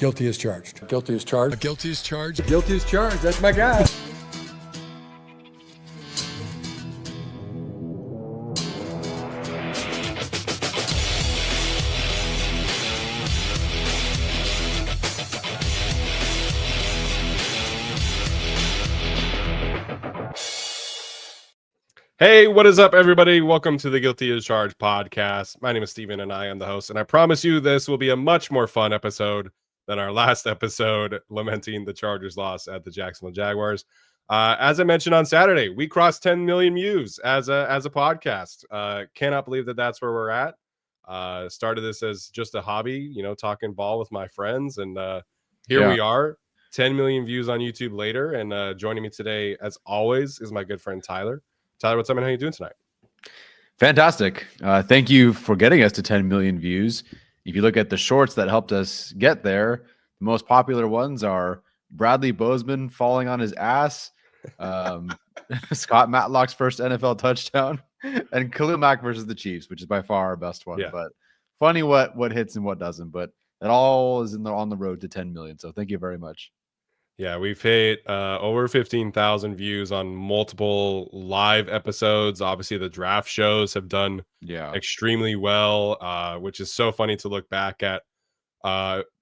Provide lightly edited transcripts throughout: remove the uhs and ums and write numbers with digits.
Guilty as charged. Guilty as charged. Guilty as charged. Guilty as charged. That's my guy. Hey, what is up, everybody? Welcome to the Guilty as Charged podcast. My name is Steven, and I am the host. And I promise you this will be a much more fun episode than our last episode, lamenting the Chargers' loss at the Jacksonville Jaguars. As I mentioned on Saturday, we crossed 10 million views as a podcast. Cannot believe that that's where we're at. Started this as just a hobby, talking ball with my friends. And here we are, 10 million views on YouTube later. And joining me today, as always, is my good friend Tyler. Tyler, what's up, and how you doing tonight? Fantastic. Thank you for getting us to 10 million views. If you look at the shorts that helped us get there, the most popular ones are Bradley Bozeman falling on his ass, Scott Matlock's first NFL touchdown, and Khalil Mack versus the Chiefs, which is by far our best one. Yeah. But funny what hits and what doesn't. But it all is on the road to 10 million. So thank you very much. Yeah, we've hit over 15,000 views on multiple live episodes. Obviously, the draft shows have done extremely well, which is so funny to look back at.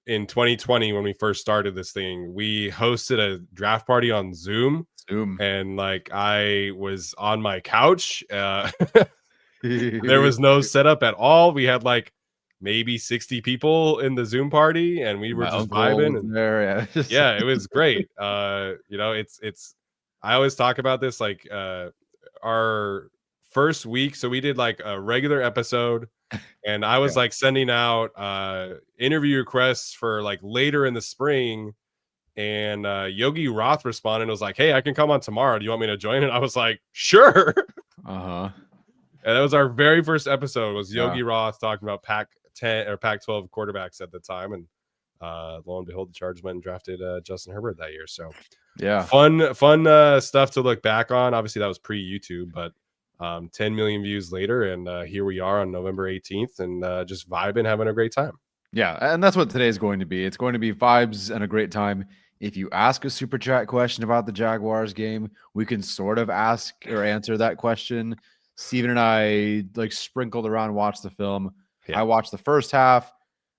In 2020, when we first started this thing, we hosted a draft party on Zoom. And I was on my couch. There was no setup at all. We had maybe 60 people in the Zoom party, and we were just vibing. And there, yeah, it was great. It's I always talk about this, our first week. So we did a regular episode, and I was sending out interview requests for later in the spring, and Yogi Roth responded and was like, "Hey, I can come on tomorrow. Do you want me to join?" And I was like, "Sure." And that was our very first episode, was Yogi Roth talking about Pac-10 or Pac-12 quarterbacks at the time, and lo and behold, the Chargers went and drafted Justin Herbert that year. So fun stuff to look back on. Obviously, that was pre-YouTube, but 10 million views later, and here we are on November 18th, and just vibing, having a great time. Yeah, and that's what today is going to be. It's going to be vibes and a great time. If you ask a super chat question about the Jaguars game, we can sort of ask or answer that question. Steven and I sprinkled around, watched the film. I watched the first half,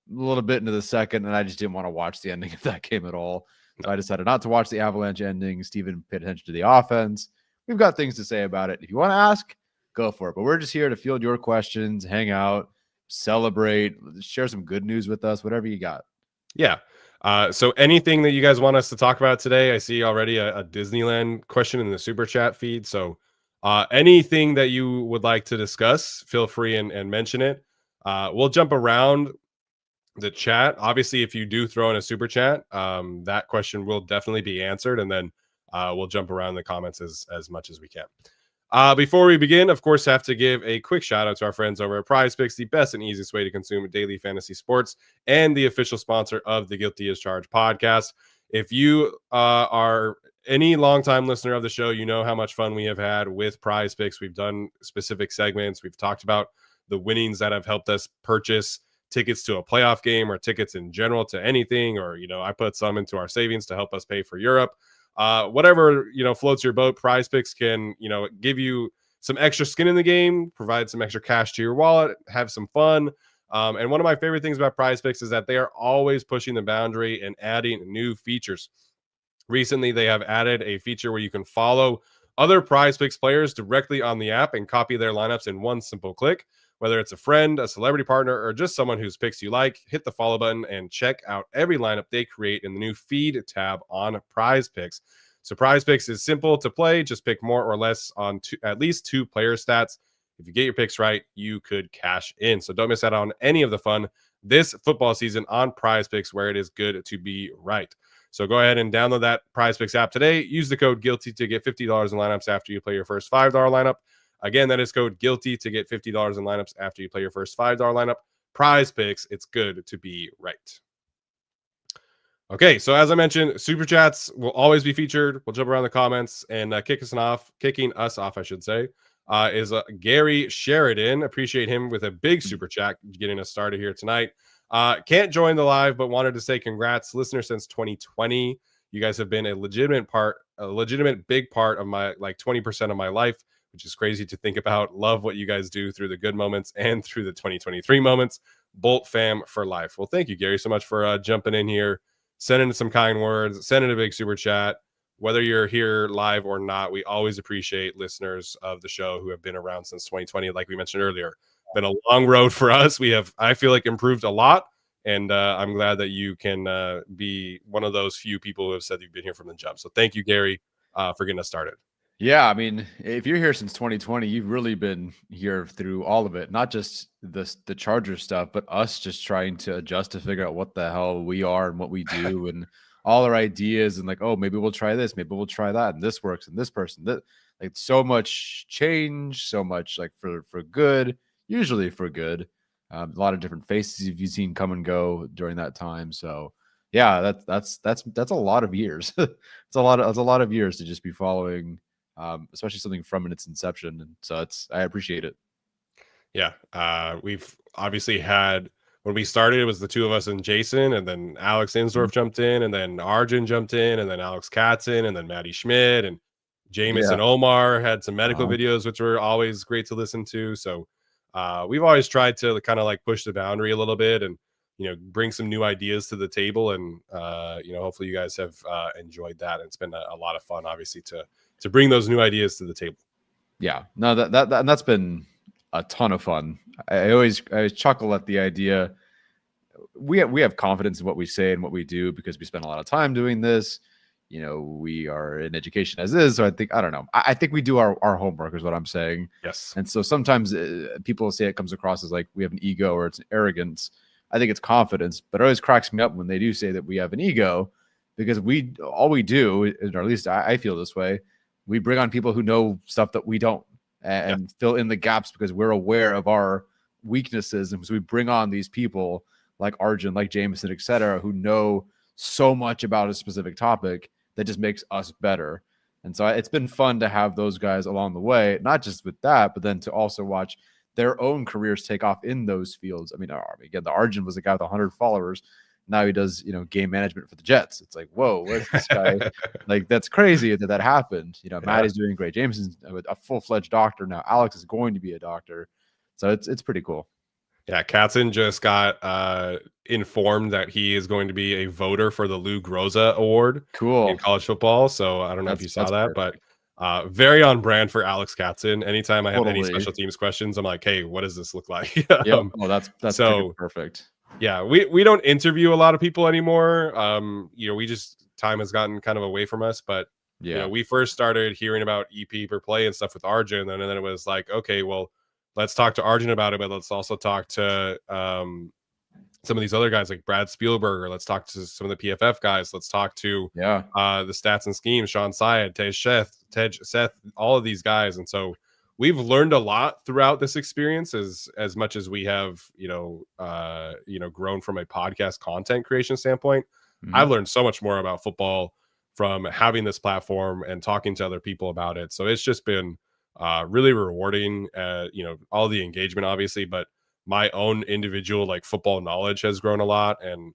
a little bit into the second, and I just didn't want to watch the ending of that game at all. So I decided not to watch the Avalanche ending. Steven paid attention to the offense. We've got things to say about it. If you want to ask, go for it. But we're just here to field your questions, hang out, celebrate, share some good news with us, whatever you got. Yeah. So anything that you guys want us to talk about today, I see already a Disneyland question in the super chat feed. So anything that you would like to discuss, feel free and mention it. We'll jump around the chat. Obviously, if you do throw in a super chat, that question will definitely be answered, and then we'll jump around the comments as much as we can. Before we begin, of course, have to give a quick shout out to our friends over at PrizePicks, the best and easiest way to consume daily fantasy sports, and the official sponsor of the Guilty as Charged podcast. If you are any longtime listener of the show, you know how much fun we have had with PrizePicks. We've done specific segments. We've talked about the winnings that have helped us purchase tickets to a playoff game, or tickets in general to anything, or I put some into our savings to help us pay for Europe. Whatever floats your boat, PrizePicks can give you some extra skin in the game, provide some extra cash to your wallet, have some fun. And one of my favorite things about PrizePicks is that they are always pushing the boundary and adding new features. Recently, they have added a feature where you can follow other PrizePicks players directly on the app and copy their lineups in one simple click. Whether it's a friend, a celebrity partner, or just someone whose picks you like, hit the follow button and check out every lineup they create in the new feed tab on PrizePicks. So PrizePicks is simple to play. Just pick more or less on at least two player stats. If you get your picks right, you could cash in. So don't miss out on any of the fun this football season on PrizePicks, where it is good to be right. So go ahead and download that PrizePicks app today. Use the code GUILTY to get $50 in lineups after you play your first $5 lineup. Again, that is code GUILTY to get $50 in lineups after you play your first $5 lineup. PrizePicks, it's good to be right. Okay, so as I mentioned, super chats will always be featured. We'll jump around the comments, and kicking us off, I should say, is Gary Sheridan. Appreciate him with a big super chat getting us started here tonight. Can't join the live, but wanted to say congrats, listener since 2020. You guys have been a legitimate big part of my 20% of my life, which is crazy to think about. Love what you guys do through the good moments and through the 2023 moments. Bolt fam for life. Well, thank you, Gary, so much for jumping in here, sending some kind words, sending a big super chat. Whether you're here live or not, we always appreciate listeners of the show who have been around since 2020. Like we mentioned earlier, been a long road for us. We have, I feel like, improved a lot. And I'm glad that you can be one of those few people who have said you've been here from the jump. So thank you, Gary, for getting us started. Yeah, I mean, if you're here since 2020, you've really been here through all of it, not just the Charger stuff, but us just trying to adjust to figure out what the hell we are and what we do and all our ideas and like, oh, maybe we'll try this, maybe we'll try that, and this works, and this person, that like so much change, so much like for good, usually for good. A lot of different faces you've seen come and go during that time. So yeah, that's a lot of years. It's a lot of years to just be following, especially something from its inception. And so I appreciate it. Yeah, we've obviously had, when we started, it was the two of us and Jason, and then Alex Insdorf jumped in, and then Arjun jumped in, and then Alex Katzen, and then Maddie Schmidt, and Jameis and Omar had some medical videos, which were always great to listen to. So we've always tried to kind of like push the boundary a little bit and, bring some new ideas to the table. And, hopefully you guys have enjoyed that. And it's been a lot of fun, obviously, to bring those new ideas to the table. Yeah, no, that's been a ton of fun. I always chuckle at the idea. We have confidence in what we say and what we do because we spend a lot of time doing this. We are in education as is. So I don't know. I think we do our homework is what I'm saying. Yes. And so sometimes people say it comes across as like we have an ego or it's an arrogance. I think it's confidence, but it always cracks me up when they do say that we have an ego because all we do, or at least I feel this way, we bring on people who know stuff that we don't and fill in the gaps because we're aware of our weaknesses. And so we bring on these people like Arjun, like Jameson, et cetera, who know so much about a specific topic that just makes us better. And so it's been fun to have those guys along the way, not just with that, but then to also watch their own careers take off in those fields. I mean, again, the Arjun was a guy with 100 followers. Now he does, game management for the Jets. It's like, whoa, where's this guy? Like, that's crazy that happened. Matt is doing great. Jameson's a full-fledged doctor now. Alex is going to be a doctor. So it's pretty cool. Yeah, Katzen just got informed that he is going to be a voter for the Lou Groza Award in college football. So I don't know if you saw that, perfect. But very on brand for Alex Katzen. Anytime I have any special teams questions, I'm like, hey, what does this look like? That's so perfect. Yeah, we don't interview a lot of people anymore. We just, time has gotten kind of away from us. But we first started hearing about EP per play and stuff with Arjun, and then it was like, okay, well, let's talk to Arjun about it, but let's also talk to some of these other guys like Brad Spielberger. Let's talk to some of the PFF guys. Let's talk to the stats and schemes, Sean Syed, Tej Seth, all of these guys. And so we've learned a lot throughout this experience as much as we have, grown from a podcast content creation standpoint. Mm-hmm. I've learned so much more about football from having this platform and talking to other people about it. So it's just been really rewarding, all the engagement, obviously, but my own individual football knowledge has grown a lot. And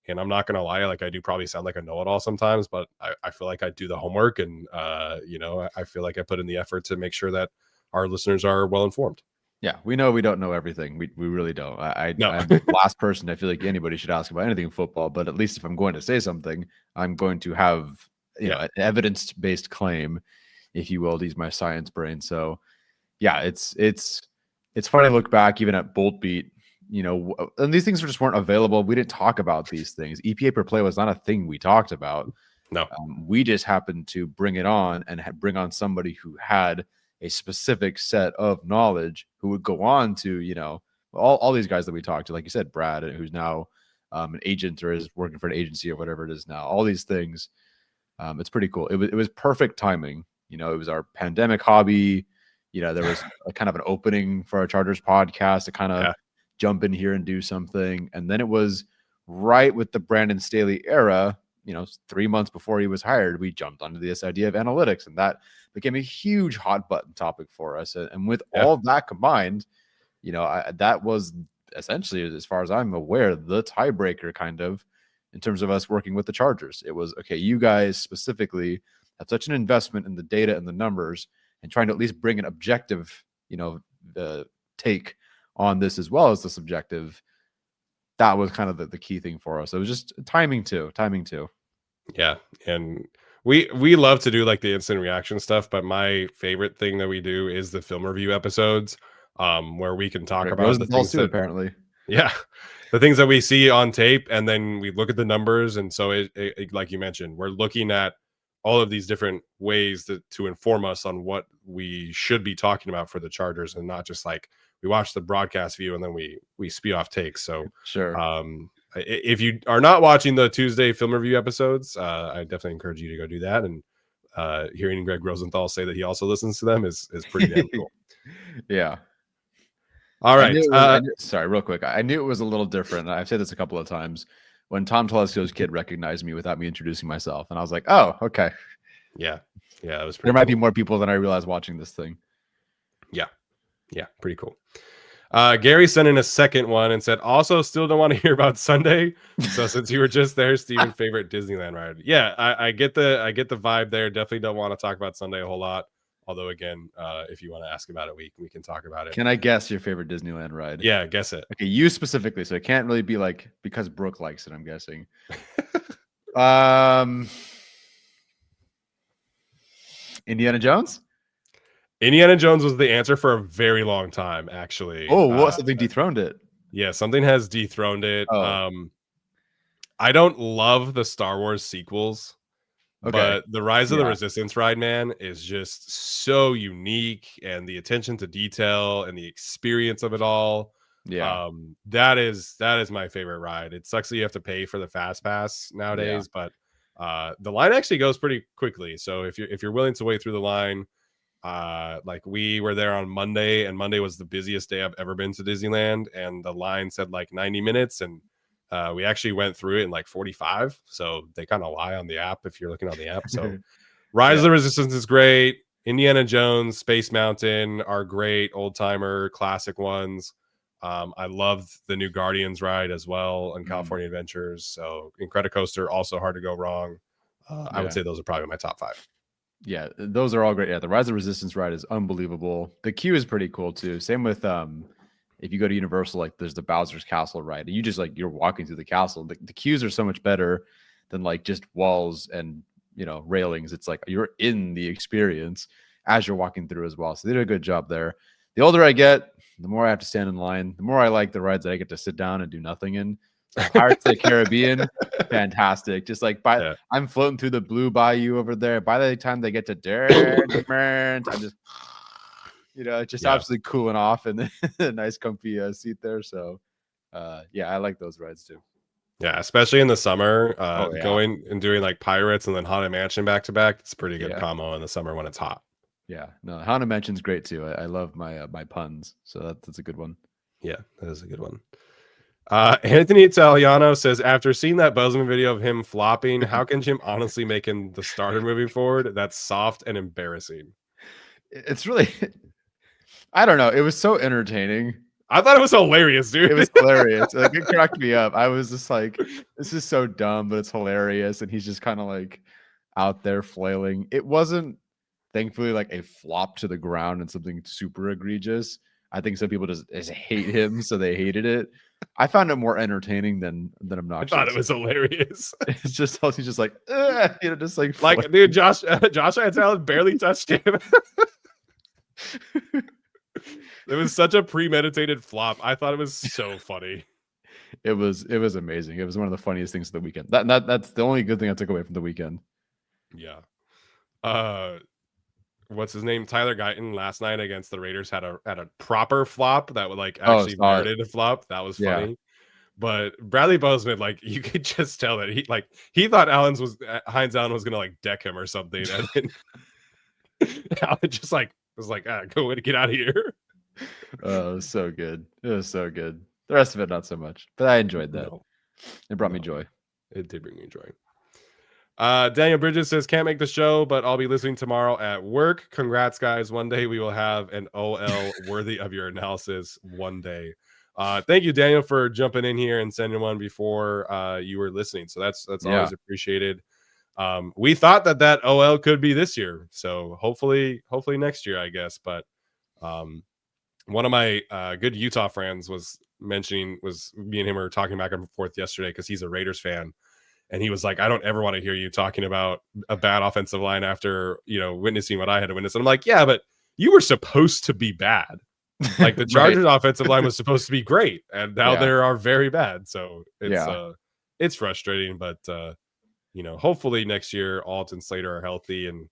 I'm not going to lie, I do probably sound like a know-it-all sometimes, but I feel like I do the homework and, I feel like I put in the effort to make sure that our listeners are well-informed. Yeah, we know we don't know everything. We really don't. I'm the last person I feel like anybody should ask about anything football, but at least if I'm going to say something, I'm going to have, an evidence-based claim, if you will, to use my science brain. So yeah, it's funny to look back even at Bolt Beat, and these things just weren't available. We didn't talk about these things. EPA per play was not a thing we talked about. No, we just happened to bring it on and bring on somebody who had a specific set of knowledge who would go on to, all these guys that we talked to, like you said, Brad, who's now an agent or is working for an agency or whatever it is now, all these things. It's pretty cool. It was perfect timing. It was our pandemic hobby. There was a kind of an opening for our Chargers podcast to kind of jump in here and do something. And then it was right with the Brandon Staley era, 3 months before he was hired, we jumped onto this idea of analytics, and that became a huge hot button topic for us. And with all of that combined, that was essentially, as far as I'm aware, the tiebreaker kind of in terms of us working with the Chargers. It was, okay, you guys specifically have such an investment in the data and the numbers and trying to at least bring an objective, take on this as well as the subjective. That was kind of the key thing for us. It was just timing too. Yeah. And we love to do like the instant reaction stuff, but my favorite thing that we do is the film review episodes, where we can talk about the things too, that, apparently. yeah, the things that we see on tape, and then we look at the numbers. And so it like you mentioned, we're looking at all of these different ways to inform us on what we should be talking about for the Chargers, and not just like we watch the broadcast view and then we spew off takes. So sure. If you are not watching the Tuesday film review episodes, I definitely encourage you to go do that. And hearing Greg Rosenthal say that he also listens to them is pretty damn cool. Yeah. All right. Sorry, real quick. I knew it was a little different. I've said this a couple of times. When Tom Telesco's kid recognized me without me introducing myself, and I was like, "Oh, okay." Yeah, it was. There might be more people than I realized watching this thing. Yeah, pretty cool. Gary sent in a second one and said, also still don't want to hear about Sunday. So since you were just there, Steven, favorite Disneyland ride. Yeah, I get the vibe there. Definitely don't want to talk about Sunday a whole lot. Although again, if you want to ask about it, we can talk about it. Can I guess your favorite Disneyland ride? Yeah, guess it. Okay, you specifically. So it can't really be like because Brooke likes it, I'm guessing. Indiana Jones? Indiana Jones was the answer for a very long time, actually. Oh, what? Something dethroned it. Yeah, something has dethroned it. Oh. I don't love the Star Wars sequels, but the Rise of the Resistance ride, man, is just so unique, and the attention to detail and the experience of it all. Yeah. That is my favorite ride. It sucks that you have to pay for the fast pass nowadays, but the line actually goes pretty quickly. So if you're willing to wait through the line, like we were there on Monday, and Monday was the busiest day I've ever been to Disneyland, and the line said like 90 minutes, and we actually went through it in like 45. So they kind of lie on the app if you're looking on the app. So Rise of the Resistance is great. Indiana Jones, Space Mountain are great old timer classic ones. I love the new Guardians ride as well on California Adventures. So Incredicoaster, also hard to go wrong. I would say those are probably my top 5. Yeah, those are all great. Yeah, the Rise of Resistance ride is unbelievable. The queue is pretty cool too. Same with if you go to Universal, like there's the Bowser's Castle ride, and you just like you're walking through the castle. The queues are so much better than like just walls and railings. It's like you're in the experience as you're walking through as well. So they did a good job there. The older I get, the more I have to stand in line. The more I like the rides that I get to sit down and do nothing in. Pirates of the Caribbean, fantastic. Just like I'm floating through the blue bayou over there. By the time they get to Durant, I'm just absolutely cooling off and a nice comfy seat there. So I like those rides too. Yeah, especially in the summer, going and doing like Pirates and then Haunted Mansion back to back. It's a pretty good combo in the summer when it's hot. Yeah, no, Haunted Mansion's great too. I love my puns, so that's a good one. Yeah, that is a good one. Anthony Italiano says, after seeing that Buzzman video of him flopping, how can Jim honestly make him the starter moving forward? That's soft and embarrassing. It's really, I don't know. It was so entertaining. I thought it was hilarious, dude. It was hilarious. Like, it cracked me up. I was just like, this is so dumb, but it's hilarious. And he's just kind of like out there flailing. It wasn't, thankfully, like a flop to the ground and something super egregious. I think some people just hate him, so they hated it. I found it more entertaining than obnoxious. I thought it was hilarious. It's just he's just like, just like dude, Josh Allen barely touched him. It was such a premeditated flop. I thought it was so funny. It was amazing. It was one of the funniest things of the weekend. That's the only good thing I took away from the weekend. Yeah. What's his name? Tyler Guyton last night against the Raiders had a proper flop that would like actually merited a flop. That was funny. Yeah. But Bradley Bozeman, like you could just tell that he thought Hines Allen was gonna like deck him or something, and then Allen just was like, go and get out of here. Oh, it was so good. It was so good. The rest of it, not so much, but I enjoyed that. It brought me joy. It did bring me joy. Daniel Bridges says, can't make the show, but I'll be listening tomorrow at work. Congrats, guys. One day we will have an OL worthy of your analysis. One day. Thank you, Daniel, for jumping in here and sending one before you were listening. So that's always appreciated. We thought that OL could be this year, so hopefully next year, I guess. But one of my good Utah friends was me and him were talking back and forth yesterday because he's a Raiders fan, and he was like, I don't ever want to hear you talking about a bad offensive line after witnessing what I had to witness. And I'm like, yeah, but you were supposed to be bad. Like the Chargers offensive line was supposed to be great, and now they are very bad. So it's frustrating, but hopefully next year Alt and Slater are healthy and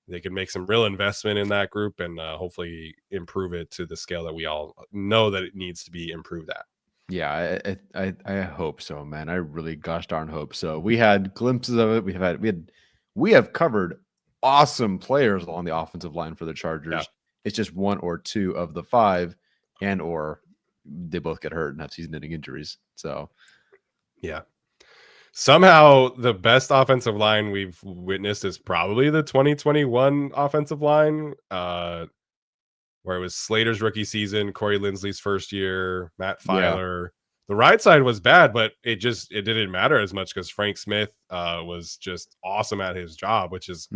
they can make some real investment in that group and hopefully improve it to the scale that we all know that it needs to be improved at. Yeah, I hope so, man. I really gosh darn hope so. We had glimpses of it. We have covered awesome players along the offensive line for the Chargers. Yeah. It's just one or two of the five, or they both get hurt and have season-ending injuries. So, yeah. Somehow the best offensive line we've witnessed is probably the 2021 offensive line, where it was Slater's rookie season, Corey Linsley's first year, Matt Filer. Yeah. The right side was bad, but it didn't matter as much because Frank Smith was just awesome at his job, which is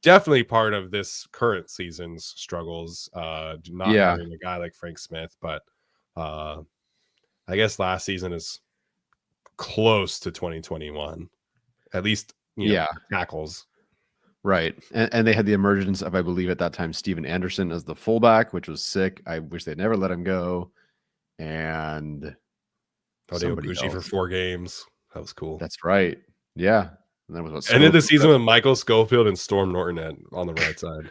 definitely part of this current season's struggles. Not having a guy like Frank Smith, but I guess last season is close to 2021, at least tackles. Right. And they had the emergence of, I believe at that time, Steven Anderson as the fullback, which was sick. I wish they'd never let him go. And Oguchi for 4 games. That was cool. That's right. Yeah. And that was ended the season with Michael Schofield and Storm Norton on the right side.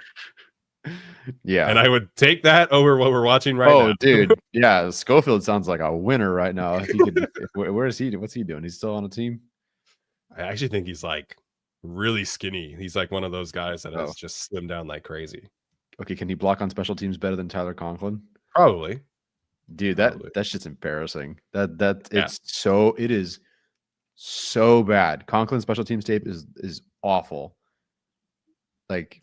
Yeah. And I would take that over what we're watching right now. Oh, dude. Yeah. Schofield sounds like a winner right now. If he could, where is he? What's he doing? He's still on a team? I actually think he's like really skinny. He's like one of those guys that has just slimmed down like crazy. Okay. Can he block on special teams better than Tyler Conklin? Probably. Dude, that's just embarrassing. It is so bad. Conklin's special teams tape is awful. Like,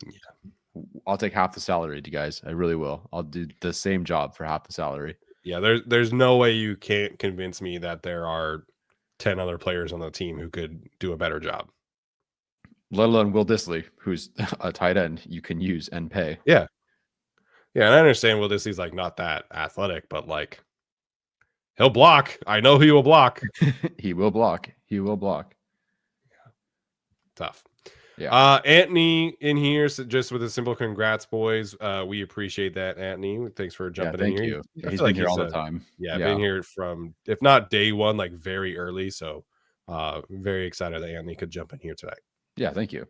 I'll take half the salary, you guys. I really will. I'll do the same job for half the salary. Yeah, there's no way you can't convince me that there are 10 other players on the team who could do a better job. Let alone Will Dissly, who's a tight end you can use and pay. Yeah. Yeah, and I understand Will Dissly's like not that athletic, but like he'll block. I know he will block. He will block. Yeah. Tough. Yeah. Anthony in here, so just with a simple congrats, boys. We appreciate that, Anthony. Thanks for jumping in here. Thank you. He's been here all the time. Yeah, been here from, if not day one, like very early. So very excited that Anthony could jump in here tonight. Yeah, thank you.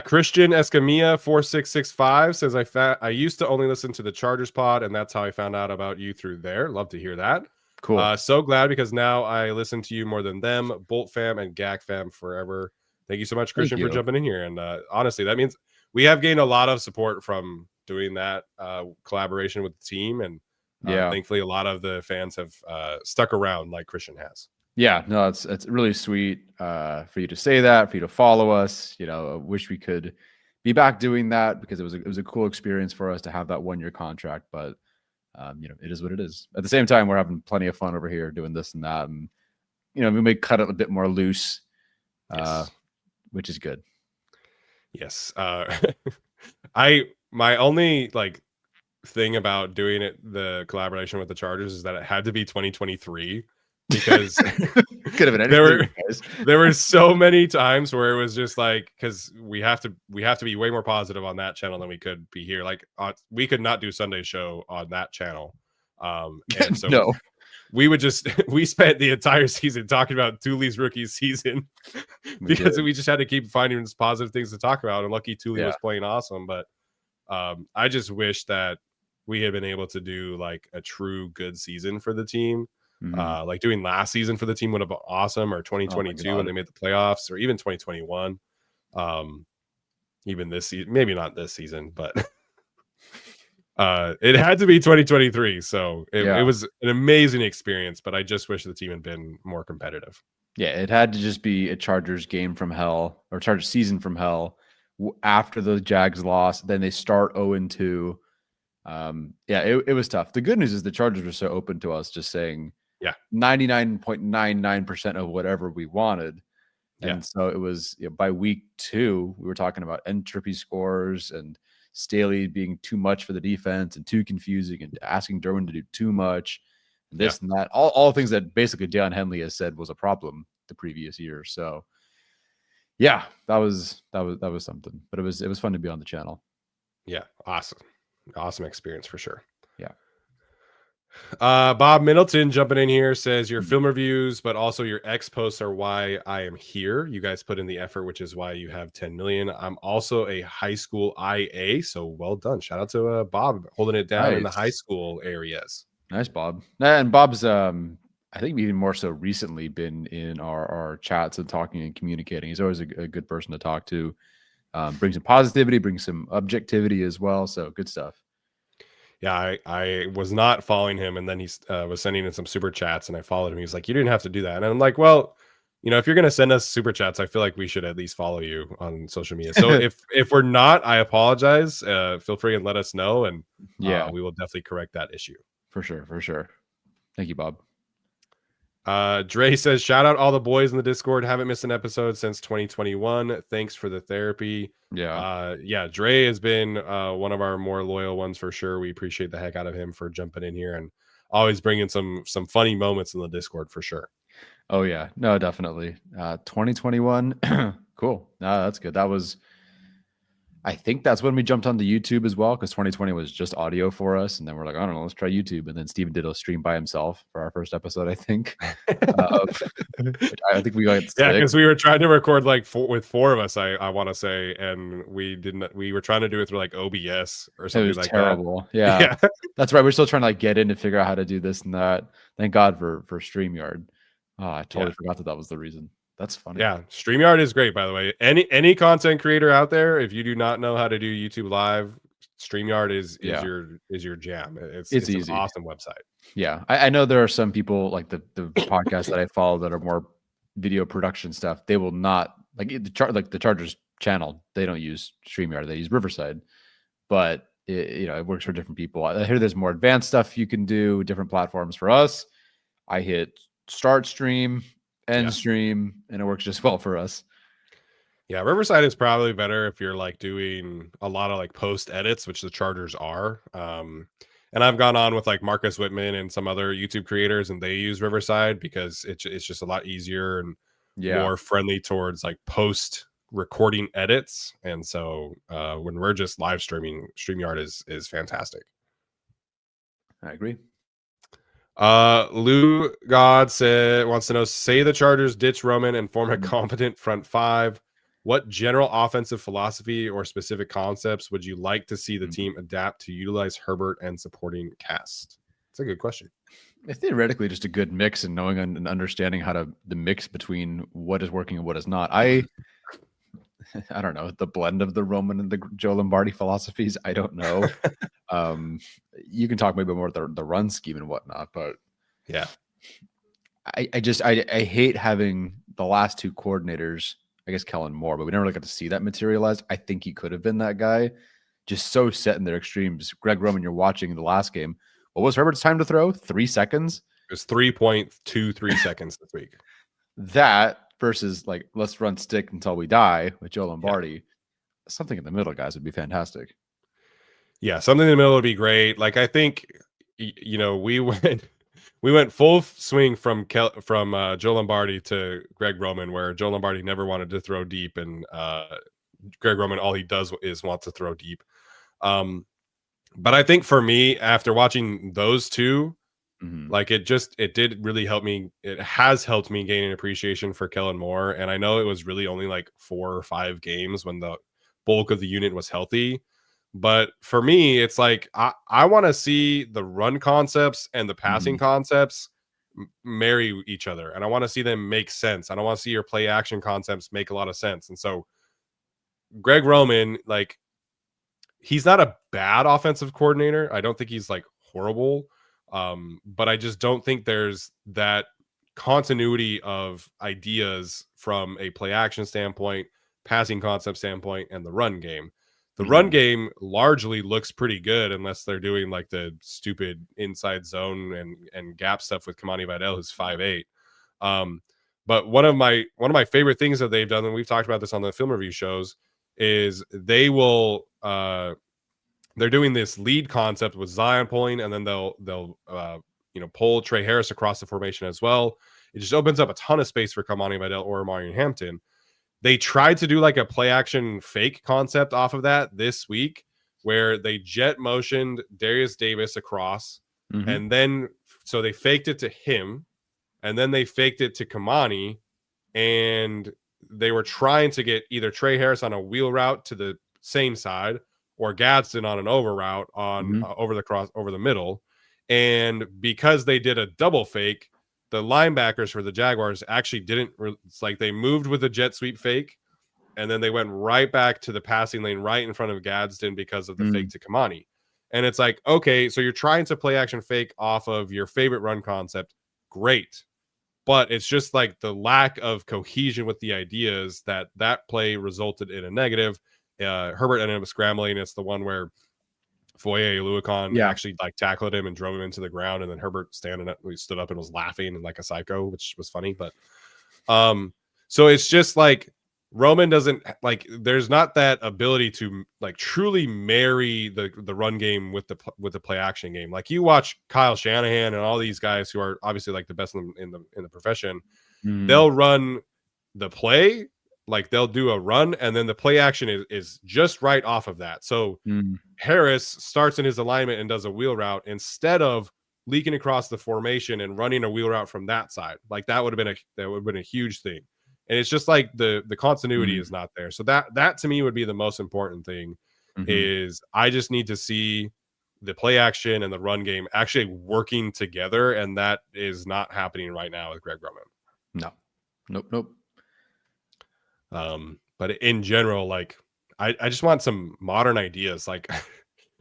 Christian Escamilla 4665 says I used to only listen to the Chargers pod, and that's how I found out about you through there. Love to hear that. Cool. So glad because now I listen to you more than them. Bolt fam and Gag fam forever. Thank you so much, Christian, for jumping in here. And honestly, that means we have gained a lot of support from doing that collaboration with the team, and thankfully a lot of the fans have stuck around like Christian has. Yeah, no, it's really sweet for you to say that, for you to follow us. I wish we could be back doing that because it was a cool experience for us to have that 1-year contract. But it is what it is. At the same time, we're having plenty of fun over here doing this and that, and we may cut it a bit more loose, which is good. Yes, my only like thing about doing the collaboration with the Chargers is that it had to be 2023. Because could have been anything, there were so many times where it was just like, because we have to be way more positive on that channel than we could be here. Like we could not do Sunday show on that channel, and so no. we spent the entire season talking about Thule's rookie season because we just had to keep finding positive things to talk about. And lucky Thule was playing awesome, but I just wish that we had been able to do like a true good season for the team. Like doing last season for the team would have been awesome, or 2022 when they made the playoffs, or even 2021. Even this season, maybe not this season, but it had to be 2023. So it was an amazing experience, but I just wish the team had been more competitive. Yeah, it had to just be a Chargers game from hell, or Chargers season from hell. After the Jags lost, then they start 0-2. Yeah, it was tough. The good news is the Chargers were so open to us just saying 99.99% of whatever we wanted. And so it was, by week 2, we were talking about entropy scores and Staley being too much for the defense and too confusing and asking Derwin to do too much and this and that. All things that basically Deion Henley has said was a problem the previous year. So yeah, that was something. But it was fun to be on the channel. Yeah, awesome experience for sure. Yeah. Bob Middleton jumping in here says your film reviews, but also your X posts are why I am here. You guys put in the effort, which is why you have 10 million. I'm also a high school IA, so well done. Shout out to Bob holding it down in the high school areas. Nice, Bob. And Bob's I think even more so recently been in our chats and talking and communicating. He's always a good person to talk to. Brings some positivity, brings some objectivity as well. So good stuff. Yeah, I was not following him, and then he was sending in some super chats, and I followed him. He was like, "You didn't have to do that," and I'm like, "Well, if you're gonna send us super chats, I feel like we should at least follow you on social media." So if we're not, I apologize. Feel free and let us know, and we will definitely correct that issue for sure. Thank you, Bob. Dre says, "Shout out all the boys in the Discord. Haven't missed an episode since 2021. Thanks for the therapy." Yeah, Dre has been one of our more loyal ones for sure. We appreciate the heck out of him for jumping in here and always bringing some funny moments in the Discord for sure. Oh yeah, no, definitely. 2021, cool. No, that's good. That was, I think that's when we jumped onto YouTube as well, because 2020 was just audio for us, and then we're like, I don't know, let's try YouTube. And then Steven did a stream by himself for our first episode, I think. I think we got because we were trying to record like with 4 of us, I want to say, and we didn't. We were trying to do it through like OBS or something like terrible. that. Yeah, that's right. We're still trying to get in to figure out how to do this and that. Thank God for StreamYard. Oh, I totally forgot that was the reason. That's funny. Yeah, StreamYard is great, by the way. Any content creator out there, if you do not know how to do YouTube Live, StreamYard is your jam. It's easy. An awesome website. Yeah, I know there are some people like the podcasts that I follow that are more video production stuff. They will not like the Chargers channel. They don't use StreamYard. They use Riverside, but it works for different people. I hear there's more advanced stuff you can do, different platforms. For us, I hit start stream, end stream, and it works just well for us. Yeah, Riverside is probably better if you're like doing a lot of like post edits, which the Chargers are. And I've gone on with like Marcus Whitman and some other YouTube creators, and they use Riverside because it's just a lot easier and more friendly towards like post recording edits. And so when we're just live streaming, StreamYard is fantastic. I agree. Lou God wants to know, say the Chargers ditch Roman and form a competent front 5. What general offensive philosophy or specific concepts would you like to see the team adapt to utilize Herbert and supporting cast? It's a good question. It's theoretically just a good mix and knowing and understanding how to the mix between what is working and what is not. I don't know, the blend of the Roman and the Joe Lombardi philosophies. I don't know. You can talk maybe more about the run scheme and whatnot, but yeah, I hate having the last 2 coordinators. I guess Kellen Moore, but we never really got to see that materialize. I think he could have been that guy, just so set in their extremes. Greg Roman, you're watching the last game. What was Herbert's time to throw? 3 seconds? It was 3.23 seconds this week. That versus like, let's run stick until we die with Joe Lombardi. Something in the middle, guys, would be fantastic. Yeah, something in the middle would be great. Like, I think, we went full swing from Joe Lombardi to Greg Roman, where Joe Lombardi never wanted to throw deep, and Greg Roman, all he does is want to throw deep. But I think for me, after watching those 2, like it did really help me. It has helped me gain an appreciation for Kellen Moore, and I know it was really only like 4 or 5 games when the bulk of the unit was healthy. But for me, it's like I want to see the run concepts and the passing concepts marry each other, and I want to see them make sense. I don't want to see your play action concepts make a lot of sense. And so Greg Roman, like, he's not a bad offensive coordinator. I don't think he's like horrible, but I just don't think there's that continuity of ideas from a play action standpoint, passing concept standpoint, and the run game. The run game largely looks pretty good unless they're doing like the stupid inside zone and gap stuff with Kamani Vidal, who's 5'8". But one of my favorite things that they've done, and we've talked about this on the film review shows, is they will they're doing this lead concept with Zion pulling, and then they'll pull Trey Harris across the formation as well. It just opens up a ton of space for Kamani Vidal or Marion Hampton. They tried to do like a play action fake concept off of that this week, where they jet motioned Darius Davis across, and then so they faked it to him, and then they faked it to Kamani, and they were trying to get either Trey Harris on a wheel route to the same side or Gadsden on an over route on over the middle. And because they did a double fake, the linebackers for the Jaguars actually didn't. It's like they moved with a jet sweep fake, and then they went right back to the passing lane right in front of Gadsden because of the fake to Kamani. And it's like, okay, so you're trying to play action fake off of your favorite run concept. Great. But it's just like the lack of cohesion with the ideas that play resulted in a negative. Herbert ended up scrambling. It's the one where Foye Oluokun actually like tackled him and drove him into the ground, and then Herbert stood up and was laughing and like a psycho, which was funny. But so it's just like Roman doesn't like. There's not that ability to like truly marry the run game with the play action game. Like you watch Kyle Shanahan and all these guys who are obviously like the best in the profession. They'll run the play, like they'll do a run, and then the play action is just right off of that. So Harris starts in his alignment and does a wheel route instead of leaking across the formation and running a wheel route from that side. Like that would have been a huge thing. And it's just like the continuity is not there. So that to me would be the most important thing is I just need to see the play action and the run game actually working together. And that is not happening right now with Greg Roman. No, nope. But in general, like I just want some modern ideas. Like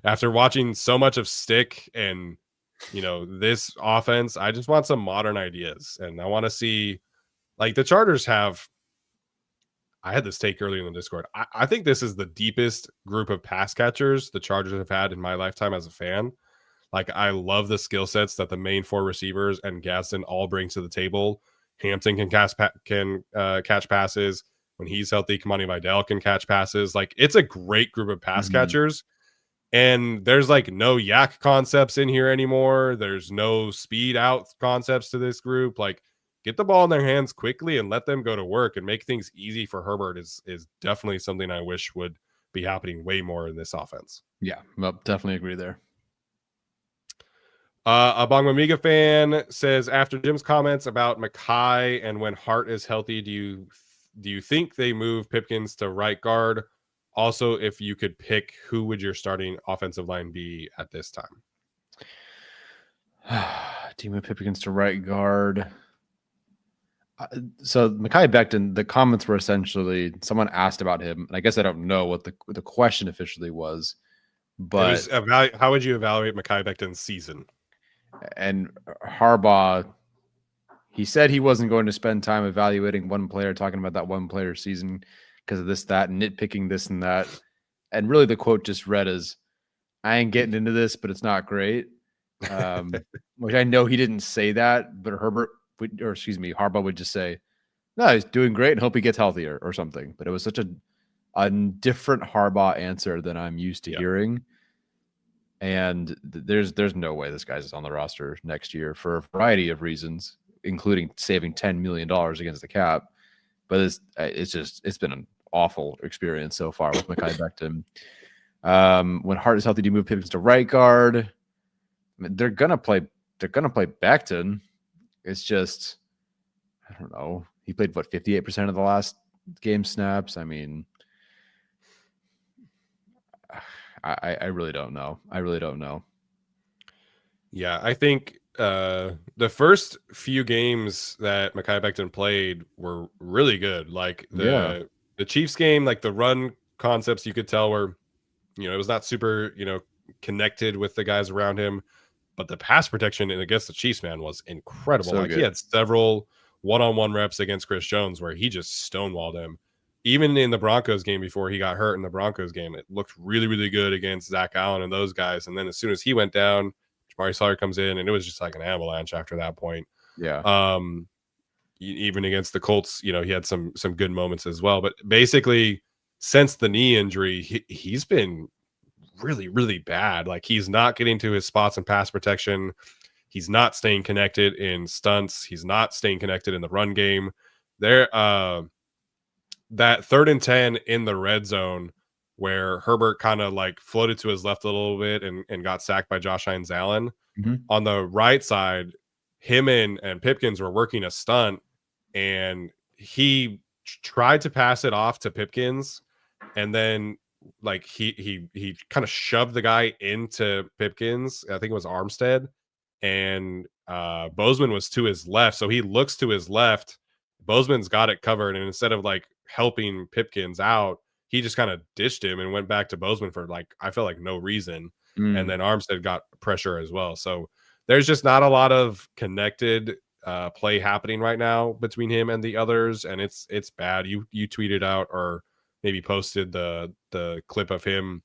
after watching so much of Stick and, this offense, I just want some modern ideas. And I want to see, like the Chargers have, I had this take earlier in the Discord. I think this is the deepest group of pass catchers the Chargers have had in my lifetime as a fan. Like I love the skill sets that the main four receivers and Gaston all bring to the table. Hampton can catch passes. When he's healthy, Kamani Vidal can catch passes. Like it's a great group of pass catchers. And there's like no yak concepts in here anymore. There's no speed out concepts to this group. Like get the ball in their hands quickly and let them go to work and make things easy for Herbert is definitely something I wish would be happening way more in this offense. Yeah, well, definitely agree there. A Bongmamiga fan says, after Jim's comments about Mekhi and when Hart is healthy, do you think they move Pipkins to right guard? Also, if you could pick, who would your starting offensive line be at this time? Do you move Pipkins to right guard? So Mekhi Becton, the comments were essentially someone asked about him, and I guess I don't know what the question officially was, but how would you evaluate Mekhi Becton's season? And Harbaugh, he said he wasn't going to spend time evaluating one player, talking about that one player's season because of this, that, nitpicking this and that. And really the quote just read as, I ain't getting into this, but it's not great. Which I know he didn't say that, but Harbaugh would just say, no, he's doing great and hope he gets healthier or something. But it was such a different Harbaugh answer than I'm used to hearing. And there's no way this guy's on the roster next year for a variety of reasons, including saving $10 million against the cap. But it's been an awful experience so far with Mekhi Becton. When Hart is healthy, do you move Pippins to right guard? I mean, they're gonna play Becton. It's just, I don't know. He played 58% of the last game snaps. I mean, I really don't know. Yeah, I think the first few games that Mekhi Becton played were really good. Like the Chiefs game, like the run concepts, you could tell were, it was not super, connected with the guys around him. But the pass protection against the Chiefs, man, was incredible. He had several one-on-one reps against Chris Jones where he just stonewalled him. even in the Broncos game before he got hurt in the Broncos game, it looked really, really good against Zach Allen and those guys. And then as soon as he went down, Jamari Sawyer comes in, and it was just like an avalanche after that point. Yeah. Even against the Colts, he had some good moments as well. But basically, since the knee injury, he's been really, really bad. Like, he's not getting to his spots in pass protection. He's not staying connected in stunts. He's not staying connected in the run game. That 3rd and 10 in the red zone where Herbert kind of like floated to his left a little bit and got sacked by Josh Hines Allen. On the right side, him and Pipkins were working a stunt, and he tried to pass it off to Pipkins, and then like he kind of shoved the guy into Pipkins. I think it was Armstead, and Bozeman was to his left, so he looks to his left. Bozeman's got it covered, and instead of like helping Pipkins out, he just kind of ditched him and went back to Bozeman for like, I felt like no reason. And then Armstead got pressure as well. So there's just not a lot of connected play happening right now between him and the others, and it's bad. You tweeted out or maybe posted the clip of him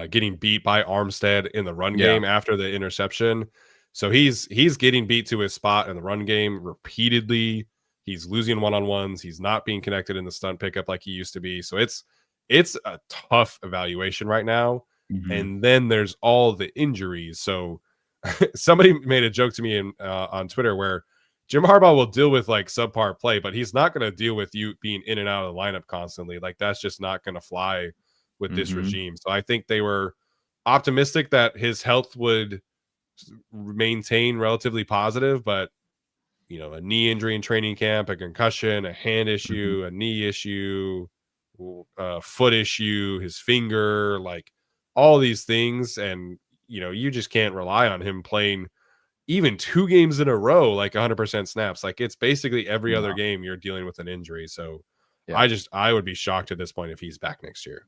getting beat by Armstead in the run game after the interception. So he's getting beat to his spot in the run game repeatedly. He's losing one-on-ones. He's not being connected in the stunt pickup like he used to be. So it's a tough evaluation right now. And then there's all the injuries. So somebody made a joke to me on Twitter where Jim Harbaugh will deal with like subpar play, but he's not going to deal with you being in and out of the lineup constantly. Like, that's just not going to fly with this regime. So I think they were optimistic that his health would maintain relatively positive, but a knee injury in training camp, a concussion, a hand issue, a knee issue, a foot issue, his finger, like all these things. And, you just can't rely on him playing even 2 games in a row, like 100% snaps. Like, it's basically every other game you're dealing with an injury. So I would be shocked at this point if he's back next year.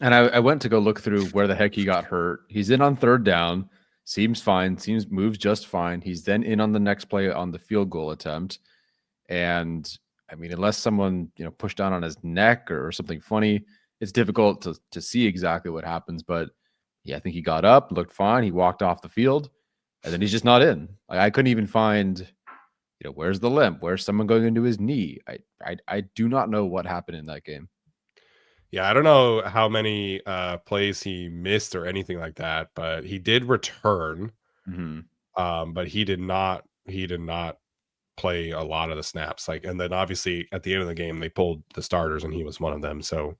And I went to go look through where the heck he got hurt. He's in on 3rd down. Seems fine. Moves just fine. He's then in on the next play on the field goal attempt. And I mean, unless someone pushed down on his neck or something funny, it's difficult to see exactly what happens. But yeah, I think he got up, looked fine. He walked off the field, and then he's just not in. Like, I couldn't even find, where's the limp? Where's someone going into his knee? I do not know what happened in that game. Yeah, I don't know how many plays he missed or anything like that, but he did return. But he did not play a lot of the snaps. Like, and then obviously at the end of the game they pulled the starters, and he was one of them. So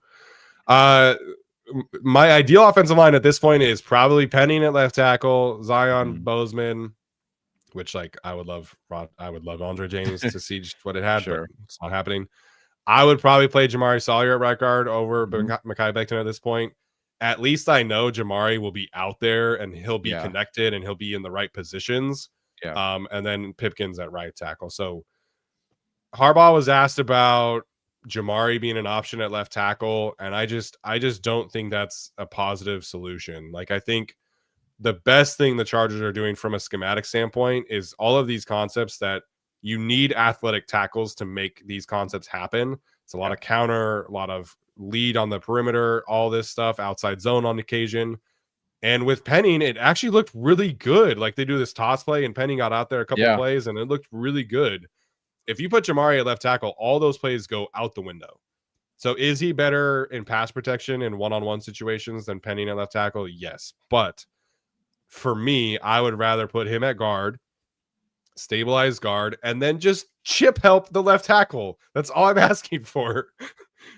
my ideal offensive line at this point is probably Penning at left tackle, Zion, Bozeman, which like I would love Andre James to see just what it had, but it's not happening. I would probably play Jamari Sawyer at right guard over Mekhi Becton at this point. At least I know Jamari will be out there, and he'll be connected, and he'll be in the right positions. And then Pipkins at right tackle. So Harbaugh was asked about Jamari being an option at left tackle, and I just don't think that's a positive solution. Like, I think the best thing the Chargers are doing from a schematic standpoint is all of these concepts that you need athletic tackles to make these concepts happen. It's a lot of counter, a lot of lead on the perimeter, all this stuff, outside zone on occasion. And with Penning, it actually looked really good. Like, they do this toss play, and Penning got out there a couple plays, and it looked really good. If you put Jamari at left tackle, all those plays go out the window. So is he better in pass protection in one-on-one situations than Penning at left tackle? Yes. But for me, I would rather put him at guard, stabilize guard, and then just chip help the left tackle. That's all I'm asking for.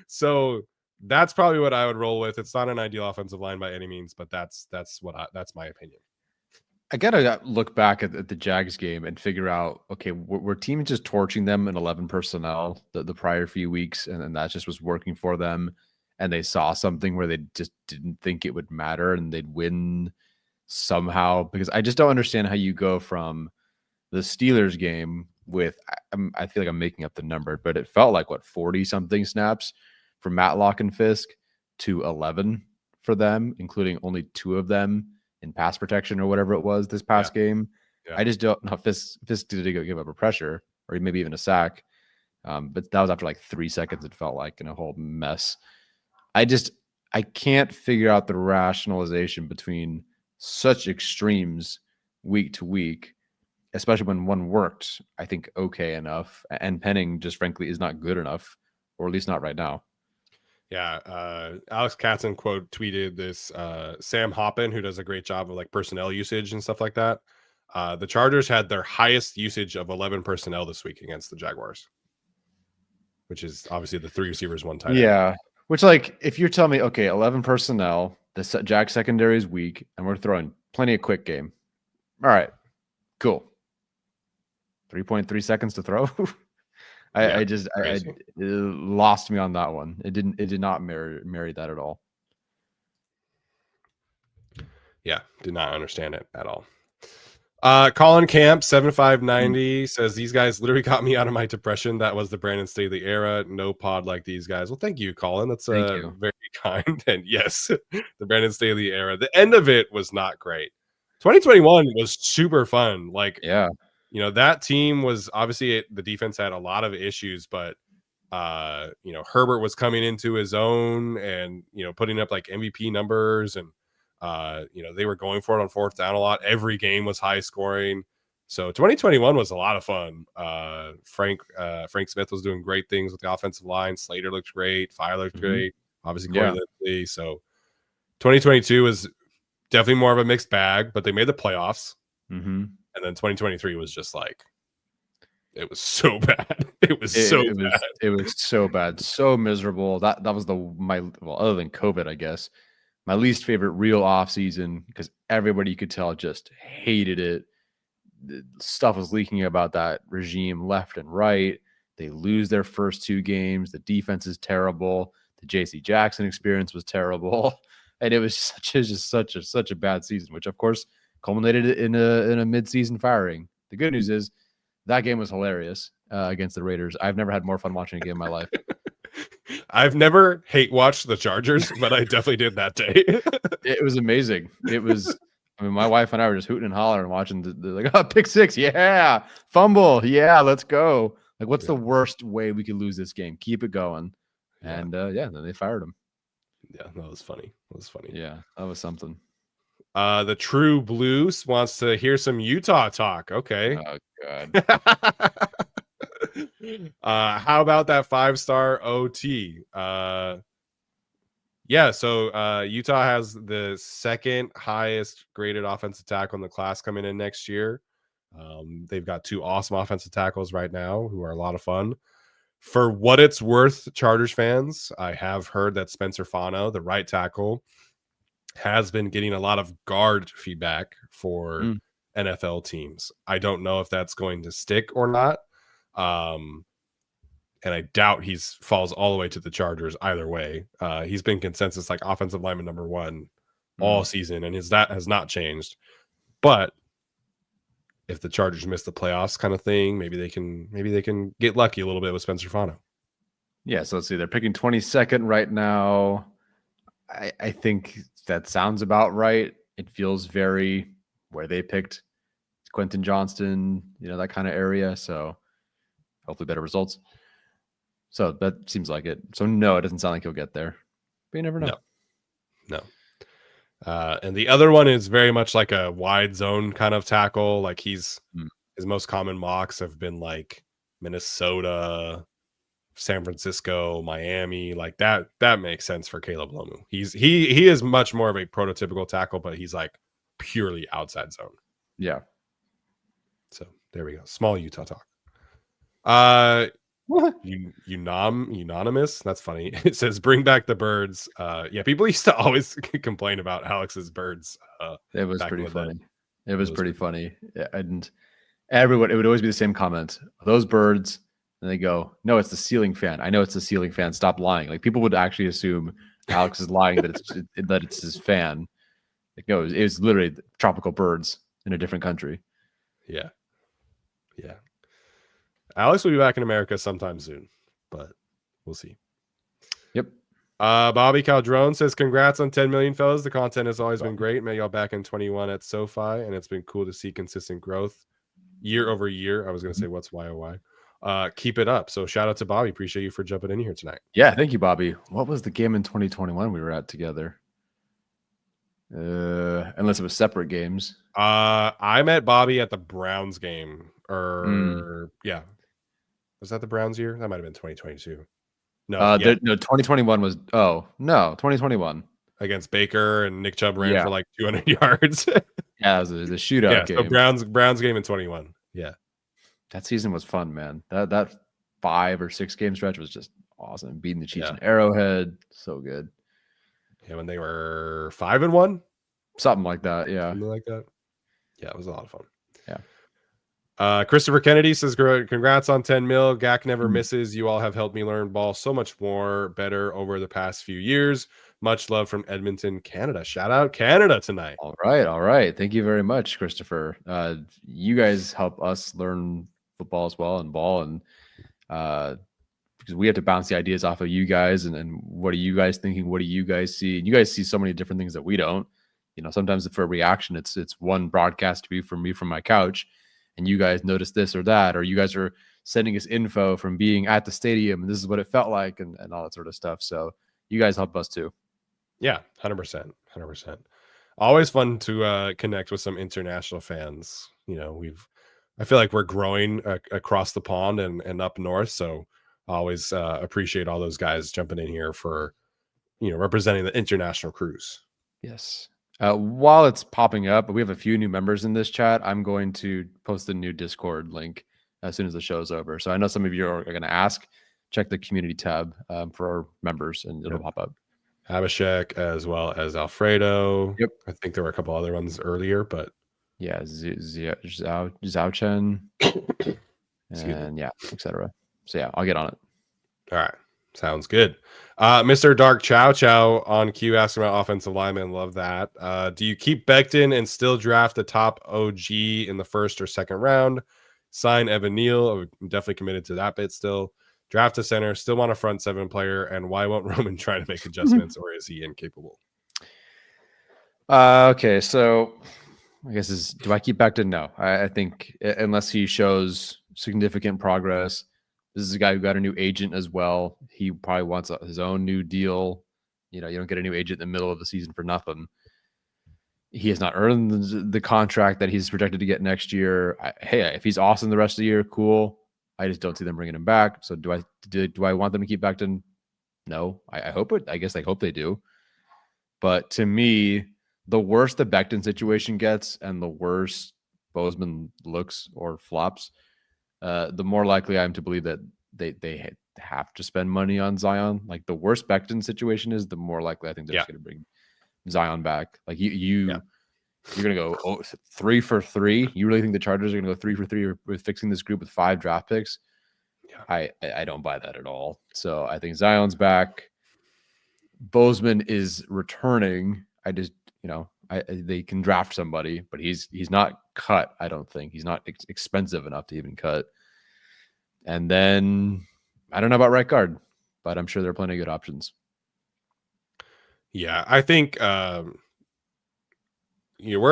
So that's probably what I would roll with. It's not an ideal offensive line by any means, but that's my opinion. I gotta look back at the Jags game and figure out, okay, were teams just torching them in 11 personnel the prior few weeks, and that just was working for them, and they saw something where they just didn't think it would matter and they'd win somehow? Because I just don't understand how you go from the Steelers game with, I feel like I'm making up the number, but it felt like 40 something snaps for Matlock and Fisk to 11 for them, including only 2 of them in pass protection or whatever it was this past game. I just don't know. Fisk did give up a pressure or maybe even a sack, But that was after like 3 seconds. It felt like in a whole mess. I can't figure out the rationalization between such extremes week to week, especially when one worked, I think, okay enough. And Penning just frankly is not good enough, or at least not right now. Yeah, Alex Katzen quote tweeted this. Sam Hoppin, who does a great job of like personnel usage and stuff like that. The Chargers had their highest usage of 11 personnel this week against the Jaguars, which is obviously the 3 receivers, 1 tight end. Yeah, which like if you're telling me, okay, 11 personnel, the Jag secondary is weak, and we're throwing plenty of quick game. All right, cool. 3.3 seconds to throw. It lost me on that one. It did not marry that at all. Yeah, did not understand it at all. Colin Camp 7590 says these guys literally got me out of my depression. That was the Brandon Staley era. No pod like these guys. Well, thank you, Colin. That's very kind. And yes, the Brandon Staley era. The end of it was not great. 2021 was super fun. Like, yeah, you know, that team was obviously the defense had a lot of issues, but you know, Herbert was coming into his own and, you know, putting up like MVP numbers, and you know, they were going for it on 4th down a lot. Every game was high scoring. So 2021 was a lot of fun. Frank Smith was doing great things with the offensive line. Slater looked great. Fire looked great. Obviously, Corey Linsley. So 2022 was definitely more of a mixed bag, but they made the playoffs. And then 2023 was just like, it was so bad. It was so bad, so miserable. That was other than COVID, I guess, my least favorite real off season, because everybody you could tell just hated it. The stuff was leaking about that regime left and right. They lose their first 2 games. The defense is terrible. The JC Jackson experience was terrible, and it was such a bad season, which of course culminated in a mid-season firing. The good news is that game was hilarious against the Raiders. I've never had more fun watching a game in my life. I've never hate watched the Chargers, but I definitely did that day. It was amazing. It was, I mean, my wife and I were just hooting and hollering watching the like, oh, pick 6. Yeah. Fumble. Yeah. Let's go. Like, what's the worst way we could lose this game? Keep it going. And then they fired him. Yeah, that was funny. Yeah, that was something. The True Blues wants to hear some Utah talk. Okay. Oh God. How about that 5-star OT? Yeah, so Utah has the 2nd highest graded offensive tackle in the class coming in next year. They've got 2 awesome offensive tackles right now who are a lot of fun. For what it's worth, Chargers fans, I have heard that Spencer Fano, the right tackle, has been getting a lot of guard feedback for NFL teams. I don't know if that's going to stick or not. And I doubt he falls all the way to the Chargers either way. He's been consensus like offensive lineman number 1 all season, and that has not changed. But if the Chargers miss the playoffs kind of thing, maybe they can get lucky a little bit with Spencer Fano. Yeah, so let's see. They're picking 22nd right now. I think that sounds about right. It feels very where they picked Quentin Johnston, you know, that kind of area. So hopefully better results. So that seems like it. So no, it doesn't sound like he'll get there. But you never know. No. And the other one is very much like a wide zone kind of tackle. Like his most common mocks have been like Minnesota, San Francisco, Miami, like that. That makes sense for Caleb Lomu. He is much more of a prototypical tackle, but he's like purely outside zone. Yeah. So there we go. Small Utah talk. Unanimous. That's funny. It says bring back the birds. Yeah, people used to always complain about Alex's birds. It was pretty funny. It was pretty funny. And everyone, it would always be the same comment. Those birds. And they go, no, it's the ceiling fan. I know it's the ceiling fan. Stop lying. Like people would actually assume Alex is lying that it's his fan. Like, no, it was literally tropical birds in a different country. Yeah. Alex will be back in America sometime soon, but we'll see. Yep. Bobby Caldrone says, congrats on 10 million, fellas. The content has always been great. Met y'all back in 21 at SoFi, and it's been cool to see consistent growth year over year. I was going to say, what's YOY? keep it up. So shout out to Bobby. Appreciate you for jumping in here tonight. Yeah, thank you, Bobby. What was the game in 2021 we were at together? Unless it was separate games. I met Bobby at the Browns game, or yeah, was that the Browns year? That might have been 2022. No, yeah, No, 2021 was. Oh no, 2021 against Baker and Nick Chubb ran Yeah. for like 200 yards. Yeah, it was the shootout Yeah, game. so Browns game in 21. Yeah, That season was fun, man. That 5 or 6 game stretch was just awesome. Beating the Chiefs Yeah. in Arrowhead, so good. yeah, when they were 5-1, Something like that. Yeah. something like that. Yeah, it was a lot of fun. Yeah. Christopher Kennedy says, congrats on 10 mil. GAC never Mm. misses. You all have helped me learn ball so much more better over the past few years. Much love from Edmonton, Canada. Shout out Canada tonight. All right. All right. Thank you very much, Christopher. You guys help us learn football as well and ball. And because we have to bounce the ideas off of you guys and what are you guys thinking? What do you guys see? And you guys see so many different things that we don't. You know, sometimes for a reaction, it's one broadcast view from me from my couch, and you guys notice this or that, or you guys are sending us info from being at the stadium, and this is what it felt like, and all that sort of stuff. So you guys help us too. Yeah, 100%. Always fun to connect with some international fans. You know, I feel like we're growing across the pond and up north. So I always appreciate all those guys jumping in here for, representing the international crews. Yes. While it's popping up, we have a few new members in this chat. I'm going to post the new Discord link as soon as the show's over. So I know some of you are going to ask. Check the community tab for our members, and it'll pop up. Abhishek as well as Alfredo. Yep. I think there were a couple other ones earlier, but yeah, Zhao Chen, and yeah, etc. So yeah, I'll get on it. All right. Sounds good. Mr. Dark Chow Chow on Q asking about offensive lineman. Love that. Do you keep Becton and still draft a top OG in the first or second round? Sign Evan Neal. I'm definitely committed to that bit still. Draft a center. Still want a front 7 player. And why won't Roman try to make adjustments, or is he incapable? Okay, so I guess do I keep Becton? No. I think unless he shows significant progress. This is a guy who got a new agent as well. He probably wants his own new deal. You know, you don't get a new agent in the middle of the season for nothing. He has not earned the contract that he's projected to get next year. Hey, if he's awesome the rest of the year, cool. I just don't see them bringing him back. So do I want them to keep Becton? No. I hope it. I guess I hope they do. But to me, the worse the Becton situation gets and the worse Bozeman looks or flops, the more likely I am to believe that they have to spend money on Zion. Like the worse Becton situation is, the more likely I think they're just going to bring Zion back. Like you're going to go 3 for 3. You really think the Chargers are going to go 3 for 3 with fixing this group with 5 draft picks? Yeah. I don't buy that at all. So I think Zion's back. Bozeman is returning. I just, they can draft somebody, but he's not cut. I don't think he's not expensive enough to even cut. And then I don't know about right guard, but I'm sure there are plenty of good options. Yeah, I think we're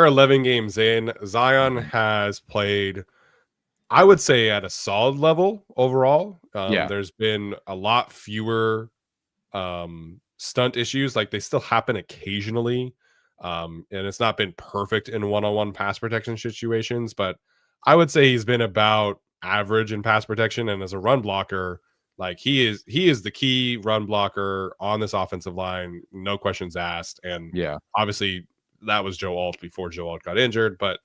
11 games in. Zion has played, I would say, at a solid level overall. There's been a lot fewer stunt issues. Like they still happen occasionally. And it's not been perfect in one-on-one pass protection situations, but I would say he's been about average in pass protection. And as a run blocker, like he is the key run blocker on this offensive line, no questions asked. And obviously that was Joe Alt before Joe Alt got injured. But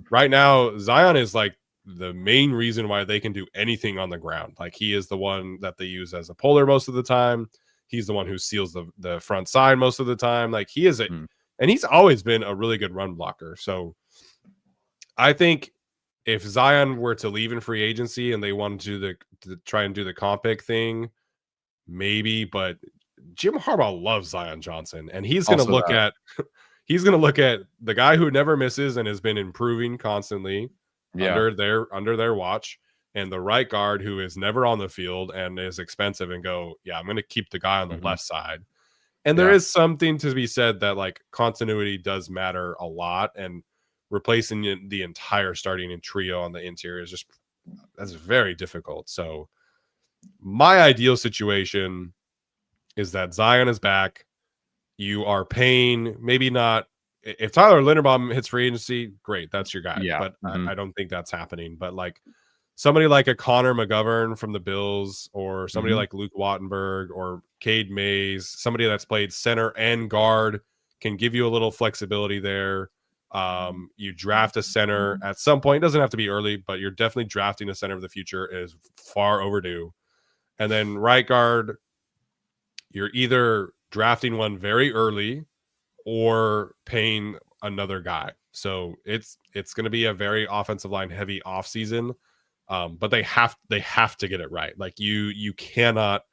right now, Zion is like the main reason why they can do anything on the ground. Like he is the one that they use as a puller most of the time. He's the one who seals the front side most of the time. Like he is and he's always been a really good run blocker. So I think if Zion were to leave in free agency and they wanted to try and do the comp pick thing, maybe, but Jim Harbaugh loves Zion Johnson, and he's going to look at the guy who never misses and has been improving constantly under their watch, and the right guard who is never on the field and is expensive, and go, I'm going to keep the guy on the left side. And there is something to be said that like continuity does matter a lot, and replacing the entire starting trio on the interior is just that's very difficult. So my ideal situation is that Zion is back. You are paying, maybe not. If Tyler Linderbaum hits free agency, great, that's your guy. Yeah. But I don't think that's happening. But like somebody like a Connor McGovern from the Bills, or somebody like Luke Wattenberg or Cade Mays, somebody that's played center and guard, can give you a little flexibility there. You draft a center at some point. It doesn't have to be early, but you're definitely drafting a center of the future. It is far overdue. And then right guard, you're either drafting one very early or paying another guy. So it's going to be a very offensive line heavy offseason. But they have to get it right. Like you cannot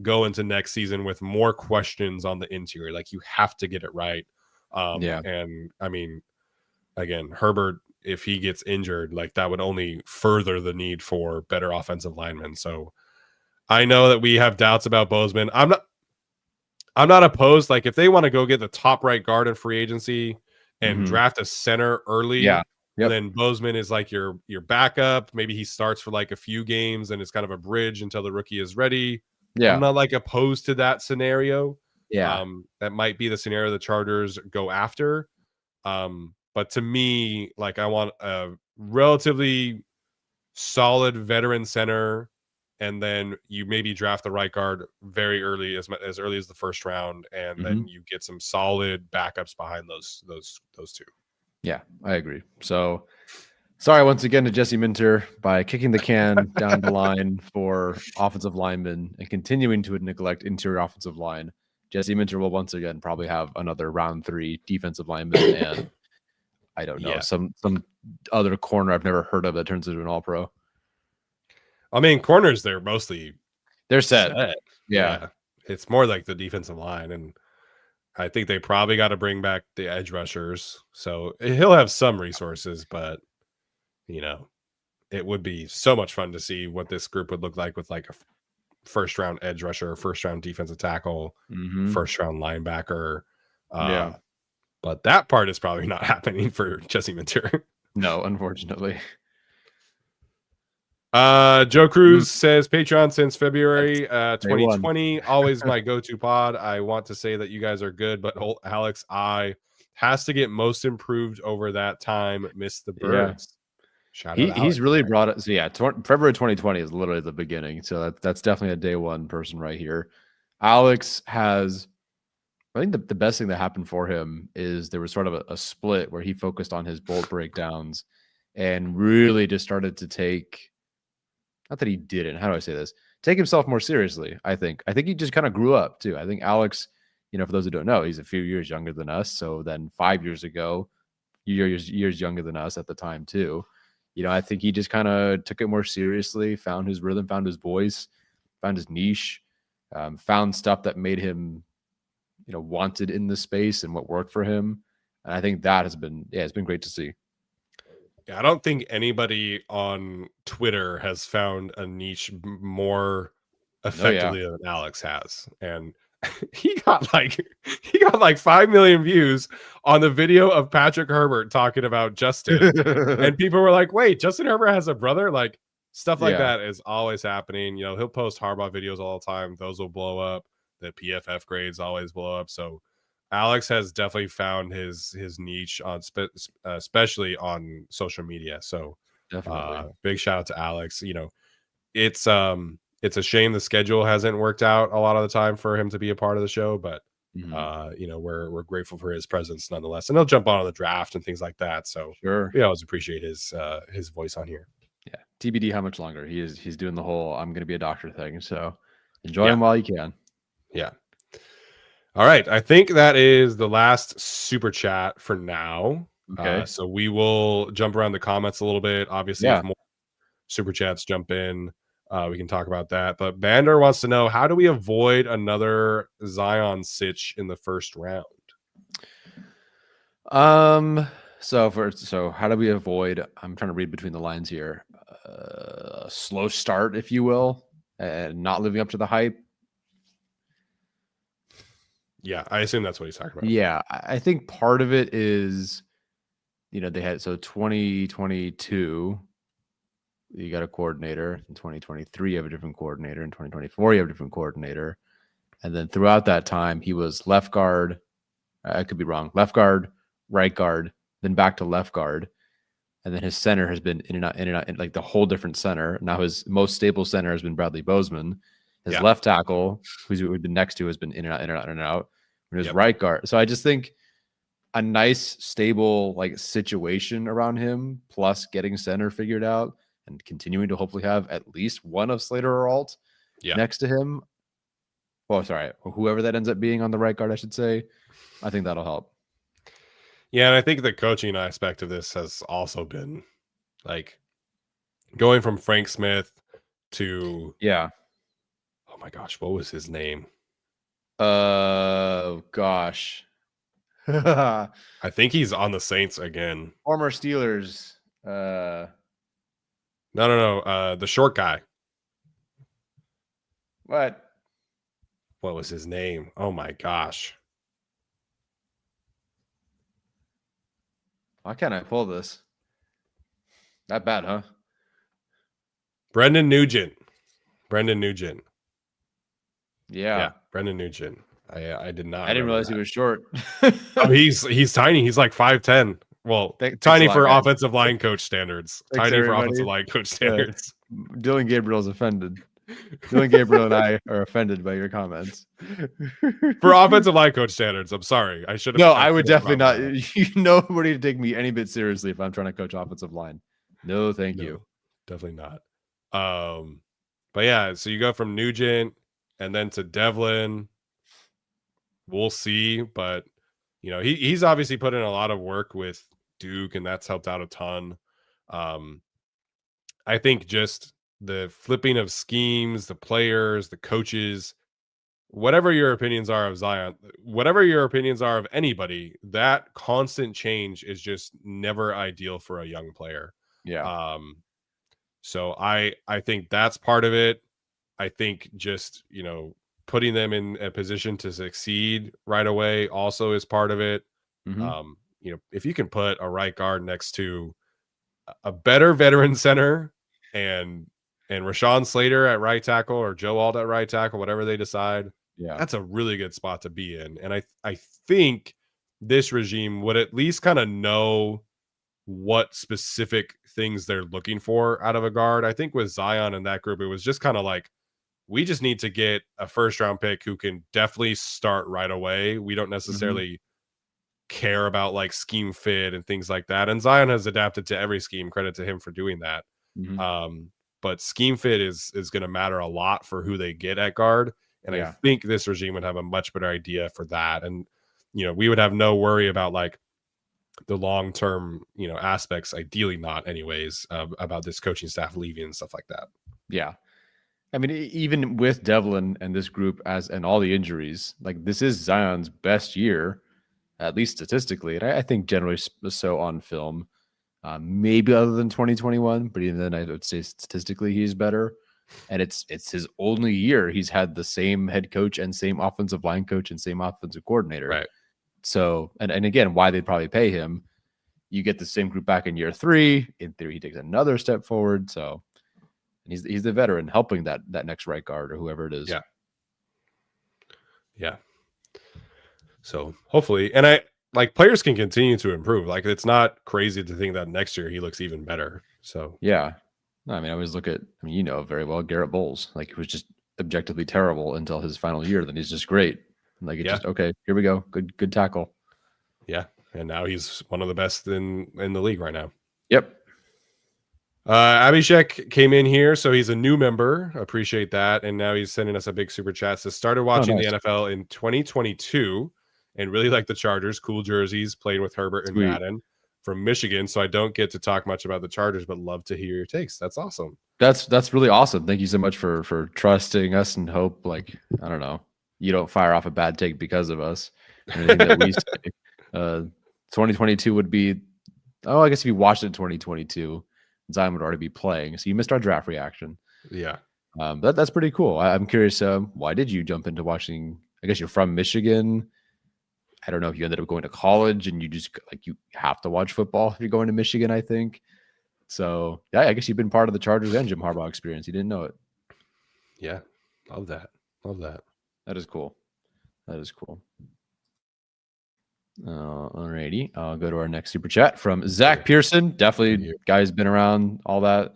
go into next season with more questions on the interior. Like you have to get it right. And I mean, again, Herbert, if he gets injured, like that would only further the need for better offensive linemen. So I know that we have doubts about Bozeman. I'm not opposed. Like if they want to go get the top right guard in free agency and draft a center early, and then Bozeman is like your backup. Maybe he starts for like a few games and it's kind of a bridge until the rookie is ready. I'm not like opposed to that scenario. That might be the scenario the Chargers go after. But to me, like I want a relatively solid veteran center, and then you maybe draft the right guard very early, as early as the first round, and then you get some solid backups behind those two. Yeah, I agree. So sorry once again to Jesse Minter by kicking the can down the line for offensive linemen and continuing to neglect interior offensive line. Jesse Minter will once again probably have another round 3 defensive lineman, and I don't know, some other corner I've never heard of that turns into an all-pro. I mean, corners, they're set. Yeah. It's more like the defensive line, and I think they probably got to bring back the edge rushers. So he'll have some resources, but it would be so much fun to see what this group would look like with like a first round edge rusher, first round defensive tackle, first round linebacker. But that part is probably not happening for Jesse Minter. No, unfortunately. Joe Cruz says Patreon since February 2020. Always my go-to pod. I want to say that you guys are good, but Alex I has to get most improved over that time. Miss the birds. Shout out he's really brought it. So February 2020 is literally the beginning. So that's definitely a day one person right here. Alex has, I think the best thing that happened for him is there was sort of a split where he focused on his bolt breakdowns and really just started to take, not that he didn't, how do I say this? Take himself more seriously, I think. I think he just kind of grew up too. I think Alex, for those who don't know, he's a few years younger than us. So then 5 years ago, years younger than us at the time too. I think he just kind of took it more seriously, found his rhythm, found his voice, found his niche, found stuff that made him, wanted in the space and what worked for him. And I think that has been, it's been great to see. Yeah, I don't think anybody on Twitter has found a niche more effectively than Alex has. And he got like 5 million views on the video of Patrick Herbert talking about Justin. And people were like, wait, Justin Herbert has a brother? Like stuff like that is always happening. He'll post Harbaugh videos all the time. Those will blow up. The PFF grades always blow up. So Alex has definitely found his niche on especially on social media. So big shout out to Alex. It's a shame the schedule hasn't worked out a lot of the time for him to be a part of the show, but we're grateful for his presence nonetheless. And he'll jump on the draft and things like that. So we always appreciate his voice on here. Yeah. TBD how much longer he's doing the whole I'm gonna be a doctor thing. So enjoy him while you can. Yeah. All right. I think that is the last super chat for now. Okay. So we will jump around the comments a little bit. Obviously, if more super chats jump in, we can talk about that. But Bander wants to know, how do we avoid another Zion sitch in the first round? So how do we avoid, I'm trying to read between the lines here, a slow start, if you will, and not living up to the hype? Yeah, I assume that's what he's talking about. Yeah, I think part of it is, they had 2022. you got a coordinator. In 2023, you have a different coordinator. In 2024, you have a different coordinator. And then throughout that time, he was left guard. I could be wrong. Left guard, right guard, then back to left guard. And then his center has been in and out, like the whole different center. Now his most stable center has been Bradley Bozeman. His left tackle, who's been next to, has been in and out, in and out, in and out. And his right guard. So I just think a nice, stable like situation around him, plus getting center figured out and continuing to hopefully have at least one of Slater or Alt next to him. Oh, sorry, whoever that ends up being on the right guard, I should say. I think that'll help. Yeah, and I think the coaching aspect of this has also been like going from Frank Smith to oh my gosh, what was his name? Gosh. I think he's on the Saints again. Former Steelers. No. The short guy. What was his name? Oh my gosh. Why can't I pull this? That bad, huh? Brendan Nugent. Yeah. Brendan Nugent. I did not. I didn't realize he was short. He's tiny. He's like 5'10". Well, tiny for offensive line coach standards. Tiny for offensive line coach standards. Dylan Gabriel's offended. Dylan Gabriel and I are offended by your comments. For offensive line coach standards, I'm sorry. I should have. No, I would definitely not. Nobody to take me any bit seriously if I'm trying to coach offensive line. No, thank you. Definitely not. But yeah, so you go from Nugent and then to Devlin. We'll see, but he's obviously put in a lot of work with Duke, and that's helped out a ton. I think just the flipping of schemes, the players, the coaches, whatever your opinions are of Zion, whatever your opinions are of anybody, that constant change is just never ideal for a young player. Yeah. So I think that's part of it. I think just, putting them in a position to succeed right away also is part of it. If you can put a right guard next to a better veteran center and Rashawn Slater at right tackle or Joe Alt at right tackle, whatever they decide, that's a really good spot to be in. And I think this regime would at least kind of know what specific things they're looking for out of a guard. I think with Zion and that group, it was just kind of like, we just need to get a first round pick who can definitely start right away. We don't necessarily care about like scheme fit and things like that. And Zion has adapted to every scheme. Credit to him for doing that. But scheme fit is going to matter a lot for who they get at guard. And I think this regime would have a much better idea for that. And, we would have no worry about like the long-term, aspects, ideally not anyways, about this coaching staff leaving and stuff like that. Yeah. I mean, even with Devlin and this group and all the injuries, like this is Zion's best year, at least statistically. And I think generally so on film, maybe other than 2021, but even then I would say statistically he's better. And it's his only year he's had the same head coach and same offensive line coach and same offensive coordinator. Right. So, and again, why they'd probably pay him, you get the same group back in year 3. In theory, he takes another step forward. So, and he's the veteran helping that next right guard or whoever it is. Yeah. So hopefully, and players can continue to improve. Like it's not crazy to think that next year he looks even better. So yeah. No, I mean, I always look at, very well, Garrett Bowles. Like he was just objectively terrible until his final year. Then he's just great. Like it's just okay. Here we go. Good tackle. Yeah, and now he's one of the best in the league right now. Yep. Abhishek came in here, so he's a new member. Appreciate that, and now he's sending us a big super chat. So started watching the NFL in 2022 and really like the Chargers. Cool jerseys, playing with Herbert and Madden from Michigan. So I don't get to talk much about the Chargers, but love to hear your takes. That's awesome. That's really awesome. Thank you so much for trusting us and hope. Like I don't know. You don't fire off a bad take because of us. Anything that we say. 2022 would be, I guess if you watched it in 2022, Zion would already be playing. So you missed our draft reaction. Yeah. That's pretty cool. I'm curious, why did you jump into watching? I guess you're from Michigan. I don't know if you ended up going to college and you just you have to watch football if you're going to Michigan, I think. So yeah, I guess you've been part of the Chargers and Jim Harbaugh experience. You didn't know it. Yeah, love that. Love that. That is cool. That is cool. Alrighty, I'll go to our next super chat from Zach Pearson. Definitely, guy's been around, all that.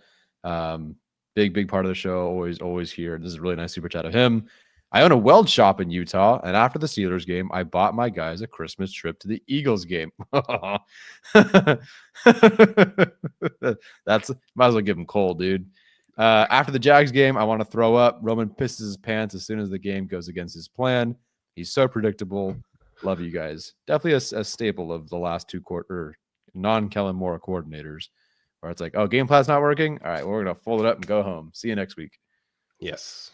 Big part of the show. Always here. This is a really nice super chat of him. I own a weld shop in Utah, and after the Steelers game, I bought my guys a Christmas trip to the Eagles game. That's might as well give him cold, dude. After the Jags game, I want to throw up. Roman pisses his pants as soon as the game goes against his plan. He's so predictable. Love you guys. Definitely a staple of the last two non-Kellen Moore coordinators, where it's like, oh, game plan's not working. All right, well, we're gonna fold it up and go home. See you next week. Yes.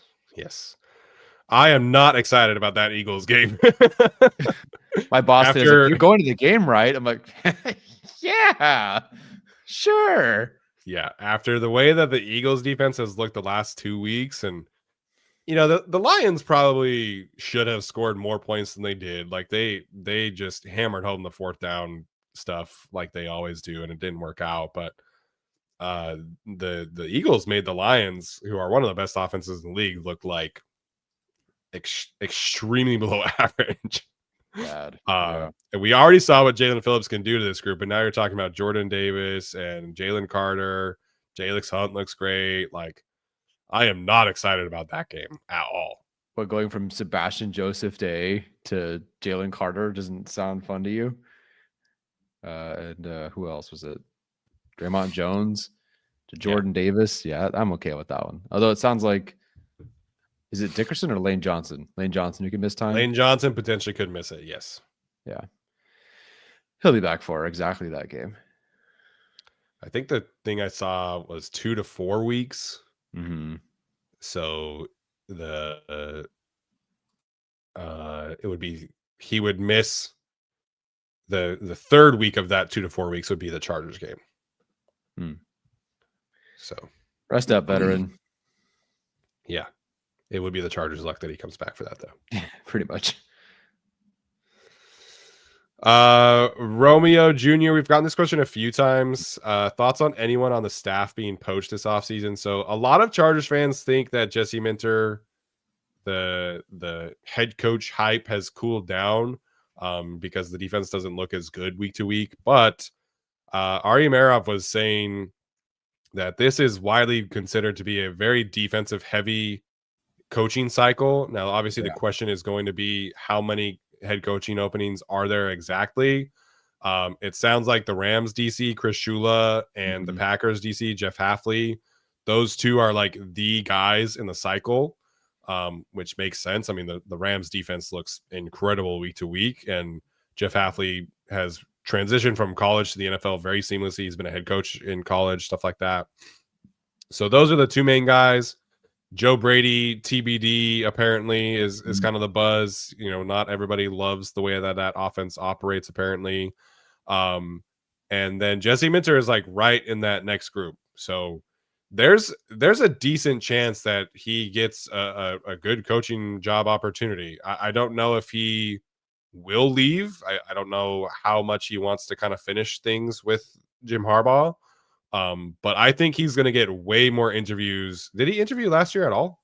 I am not excited about that Eagles game. My boss says, like, you're going to the game, right? I'm like, yeah, sure. Yeah, after the way that the Eagles defense has looked the last 2 weeks, and the Lions probably should have scored more points than they did. Like they just hammered home the fourth down stuff like they always do, and it didn't work out. But the Eagles made the Lions, who are one of the best offenses in the league, look like extremely below average. Bad. And we already saw what Jalen Phillips can do to this group, but now you're talking about Jordan Davis and Jalen Carter. Jalix Hunt looks great. Like, I am not excited about that game at all. But going from Sebastian Joseph Day to Jalen Carter doesn't sound fun to you? And who else was it? Draymond Jones to Jordan Davis. Yeah, I'm okay with that one. Although it sounds like, is it Dickerson or Lane Johnson? Lane Johnson, who can miss time? Lane Johnson potentially could miss it, yes. Yeah. He'll be back for exactly that game. I think the thing I saw was 2 to 4 weeks. Mm-hmm. So it would be, he would miss the third week of that 2 to 4 weeks would be the Chargers game. So rest up, veteran. Yeah. It would be the Chargers' luck that he comes back for that, though. Pretty much. Romeo Jr., we've gotten this question a few times. Thoughts on anyone on the staff being poached this offseason? So a lot of Chargers fans think that Jesse Minter, the head coach hype, has cooled down because the defense doesn't look as good week to week. But Ari Meirov was saying that this is widely considered to be a very defensive heavy coaching cycle. Now, obviously, the question is going to be how many head coaching openings are there exactly? It sounds like the Rams DC, Chris Shula, and the Packers DC, Jeff Hafley, those two are like the guys in the cycle, which makes sense. I mean, the Rams defense looks incredible week to week, and Jeff Hafley has transitioned from college to the NFL very seamlessly. He's been a head coach in college, stuff like that. So those are the two main guys. Joe Brady, TBD, apparently is kind of the buzz. Not everybody loves the way that offense operates, apparently. And then Jesse Minter is like right in that next group. So there's a decent chance that he gets a good coaching job opportunity. I don't know if he will leave. I don't know how much he wants to kind of finish things with Jim Harbaugh. But I think he's going to get way more interviews. Did he interview last year at all?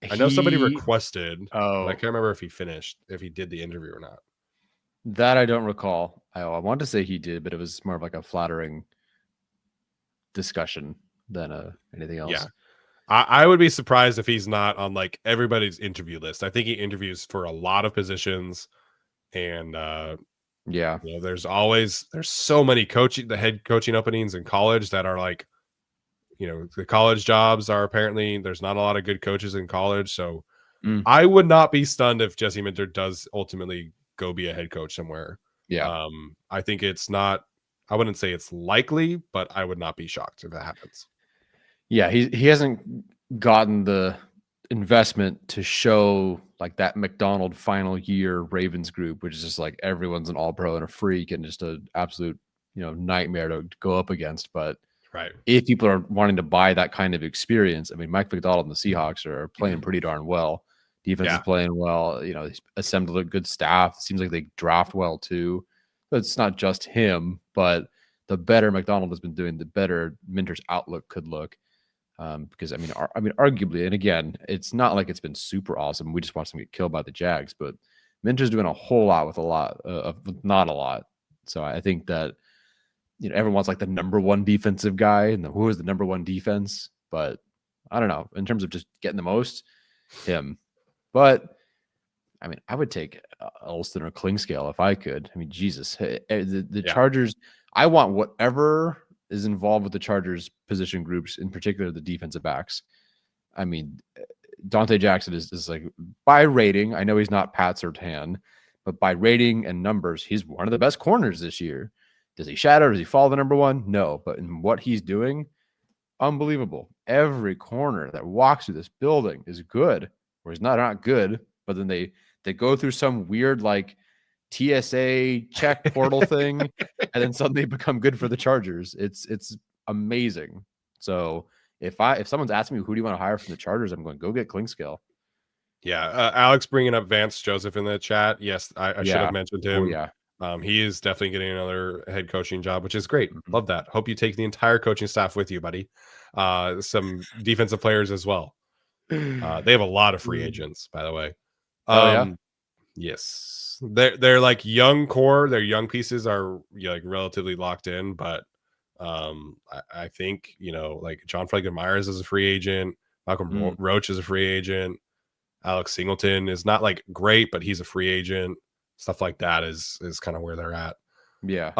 I know somebody requested. But I can't remember if he did the interview or not. That I don't recall. I want to say he did, but it was more of like a flattering discussion than anything else. Yeah. I would be surprised if he's not on like everybody's interview list. I think he interviews for a lot of positions, and there's so many the head coaching openings in college that are like, the college jobs are apparently, there's not a lot of good coaches in college. So I would not be stunned if Jesse Minter does ultimately go be a head coach somewhere. Yeah. I think I wouldn't say it's likely, but I would not be shocked if that happens. Yeah. He hasn't gotten the investment to show like that McDonald final year Ravens group, which is just like everyone's an all-pro and a freak and just an absolute, nightmare to go up against. But if people are wanting to buy that kind of experience, I mean, Mike McDonald and the Seahawks are playing pretty darn well. Defense is playing well. He's assembled a good staff. It seems like they draft well too. But it's not just him, but the better McDonald has been doing, the better Minter's outlook could look. Because I mean, arguably, and again, it's not like it's been super awesome. We just watched them get killed by the Jags, but Minter's doing a whole lot with a lot of not a lot. So I think that everyone wants like the number one defensive guy, and who is the number one defense? But I don't know, in terms of just getting the most, him. But I mean, I would take Elston or Klingscale if I could. I mean, Jesus, the Chargers. I want whatever is involved with the Chargers position groups, in particular the defensive backs. I mean, Dante Jackson is like, by rating, I know he's not Pat Surtain, but by rating and numbers, he's one of the best corners this year. Does he shadow? Does he fall the number one? No, but in what he's doing, unbelievable. Every corner that walks through this building is good, or he's not good, but then they go through some weird like TSA check portal thing, and then suddenly become good for the Chargers. It's amazing. So if someone's asking me who do you want to hire from the Chargers, I'm going, go get Klingscale. Yeah, Alex bringing up Vance Joseph in the chat. Yes, I should have mentioned him. Oh, yeah. He is definitely getting another head coaching job, which is great. Love that. Hope you take the entire coaching staff with you, buddy. Some defensive players as well. They have a lot of free agents, by the way. Yes, they're like young core. Their young pieces are like relatively locked in, but I think like John Franklin Myers is a free agent. Malcolm Roach is a free agent. Alex Singleton is not like great, but he's a free agent. Stuff like that is kind of where they're at. Yeah.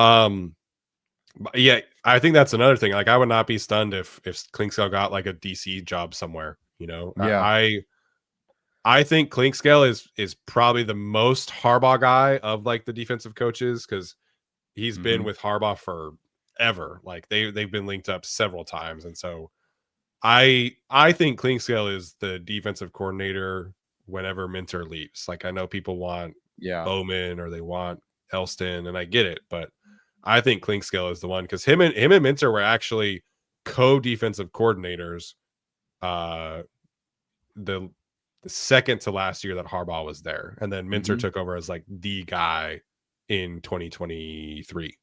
Yeah, I think that's another thing. Like, I would not be stunned if Klingscale got like a DC job somewhere. Yeah. I think Klingscale is probably the most Harbaugh guy of like the defensive coaches, because he's been with Harbaugh forever. Like they've been linked up several times, and so I think Klingscale is the defensive coordinator whenever Minter leaves. Like, I know people want Bowman or they want Elston, and I get it, but I think Klingscale is the one, because him and Minter were actually co-defensive coordinators the second to last year that Harbaugh was there, and then Minter took over as like the guy in 2023.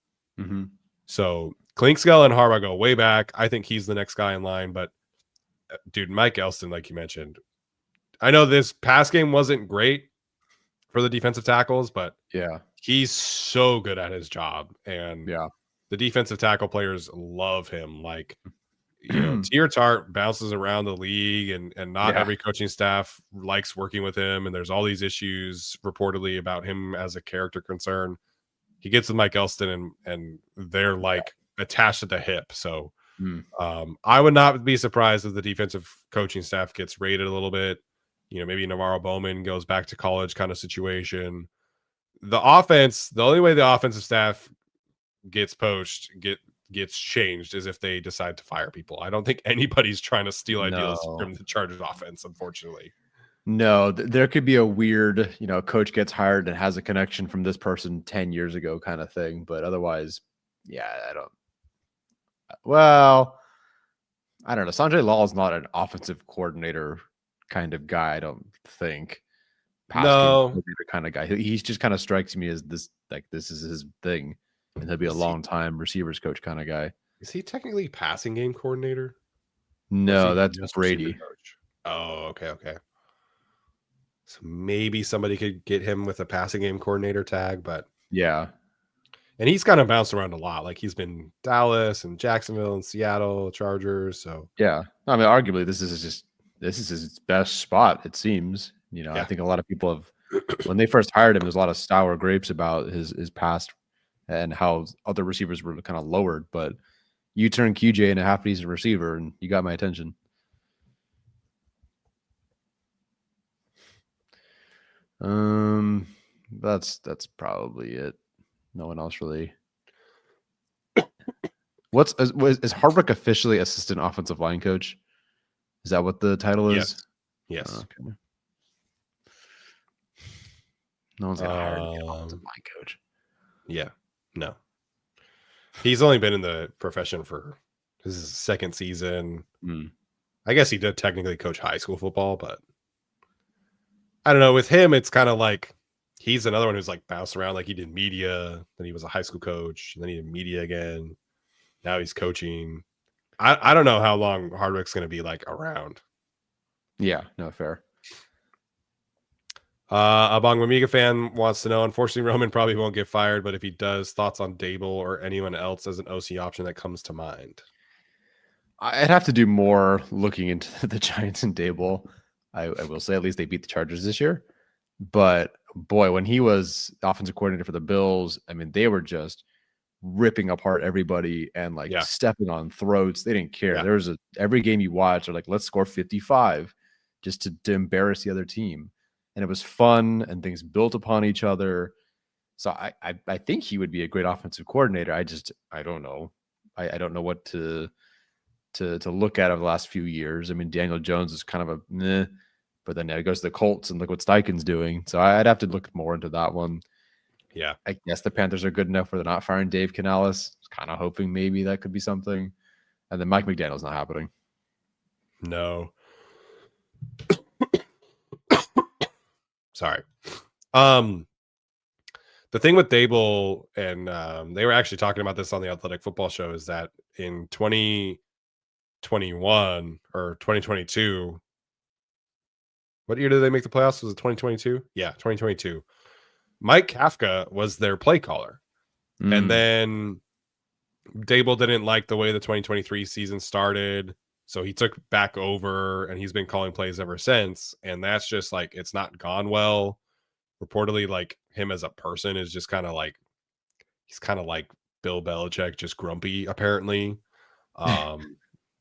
So Klingscale and Harbaugh go way back. I think he's the next guy in line, but dude, Mike Elston, like you mentioned, I know this pass game wasn't great for the defensive tackles, but he's so good at his job, and the defensive tackle players love him. Like, Tier Tart bounces around the league, and not every coaching staff likes working with him, and there's all these issues reportedly about him as a character concern. He gets with Mike Elston, and they're like attached at the hip. So I would not be surprised if the defensive coaching staff gets raided a little bit. Maybe Navarro Bowman goes back to college kind of situation. The only way the offensive staff gets poached, gets changed, is if they decide to fire people. I don't think anybody's trying to steal ideas from the Chargers offense, unfortunately. No, there could be a weird, coach gets hired and has a connection from this person 10 years ago kind of thing. But otherwise, I don't know. Sanjay Lal is not an offensive coordinator kind of guy, I don't think. Coordinator kind of guy. He just kind of strikes me as this is his thing, and he'll be a long time receivers coach kind of guy. Is he technically passing game coordinator? No, that's Brady. Oh, okay. So maybe somebody could get him with a passing game coordinator tag, but and he's kind of bounced around a lot. Like, he's been Dallas and Jacksonville and Seattle Chargers. So I mean, arguably this is his best spot, it seems. I think a lot of people have, when they first hired him, there's a lot of sour grapes about his past and how other receivers were kind of lowered. But you turn QJ into a half decent receiver, and you got my attention. That's probably it. No one else really. Is Harvick officially assistant offensive line coach? Is that what the title is? Yes. Oh, okay. No one's gonna hire an offensive line coach. Yeah, no. He's only been in the profession for his second season. I guess he did technically coach high school football, but I don't know. With him, it's kind of like he's another one who's like bounced around. Like, he did media, then he was a high school coach, and then he did media again. Now he's coaching. I don't know how long Hardwick's going to be like around. Yeah, no, fair. A Bongwamiga fan wants to know, unfortunately, Roman probably won't get fired, but if he does, thoughts on Dable or anyone else as an OC option that comes to mind? I'd have to do more looking into the Giants and Dable. I will say at least they beat the Chargers this year. But boy, when he was offensive coordinator for the Bills, I mean, they were just ripping apart everybody and like stepping on throats. They didn't care. There was every game you watch, they're like, let's score 55 just to embarrass the other team. And it was fun and things built upon each other. So I think he would be a great offensive coordinator. I don't know. I don't know what to look at over the last few years. I mean, Daniel Jones is kind of a meh, but then he goes to the Colts and look what Steichen's doing. So I'd have to look more into that one. Yeah. I guess the Panthers are good enough where they're not firing Dave Canales. Kind of hoping maybe that could be something. And then Mike McDaniel's not happening. No. Sorry. The thing with Dable, and they were actually talking about this on the Athletic Football Show, is that in 2021 or 2022, what year did they make the playoffs? Was it 2022? Yeah, 2022. Mike Kafka was their play caller. And then Dable didn't like the way the 2023 season started. So he took back over and he's been calling plays ever since. And that's just like, it's not gone well. Reportedly, like him as a person is just kind of like, he's kind of like Bill Belichick, just grumpy, apparently.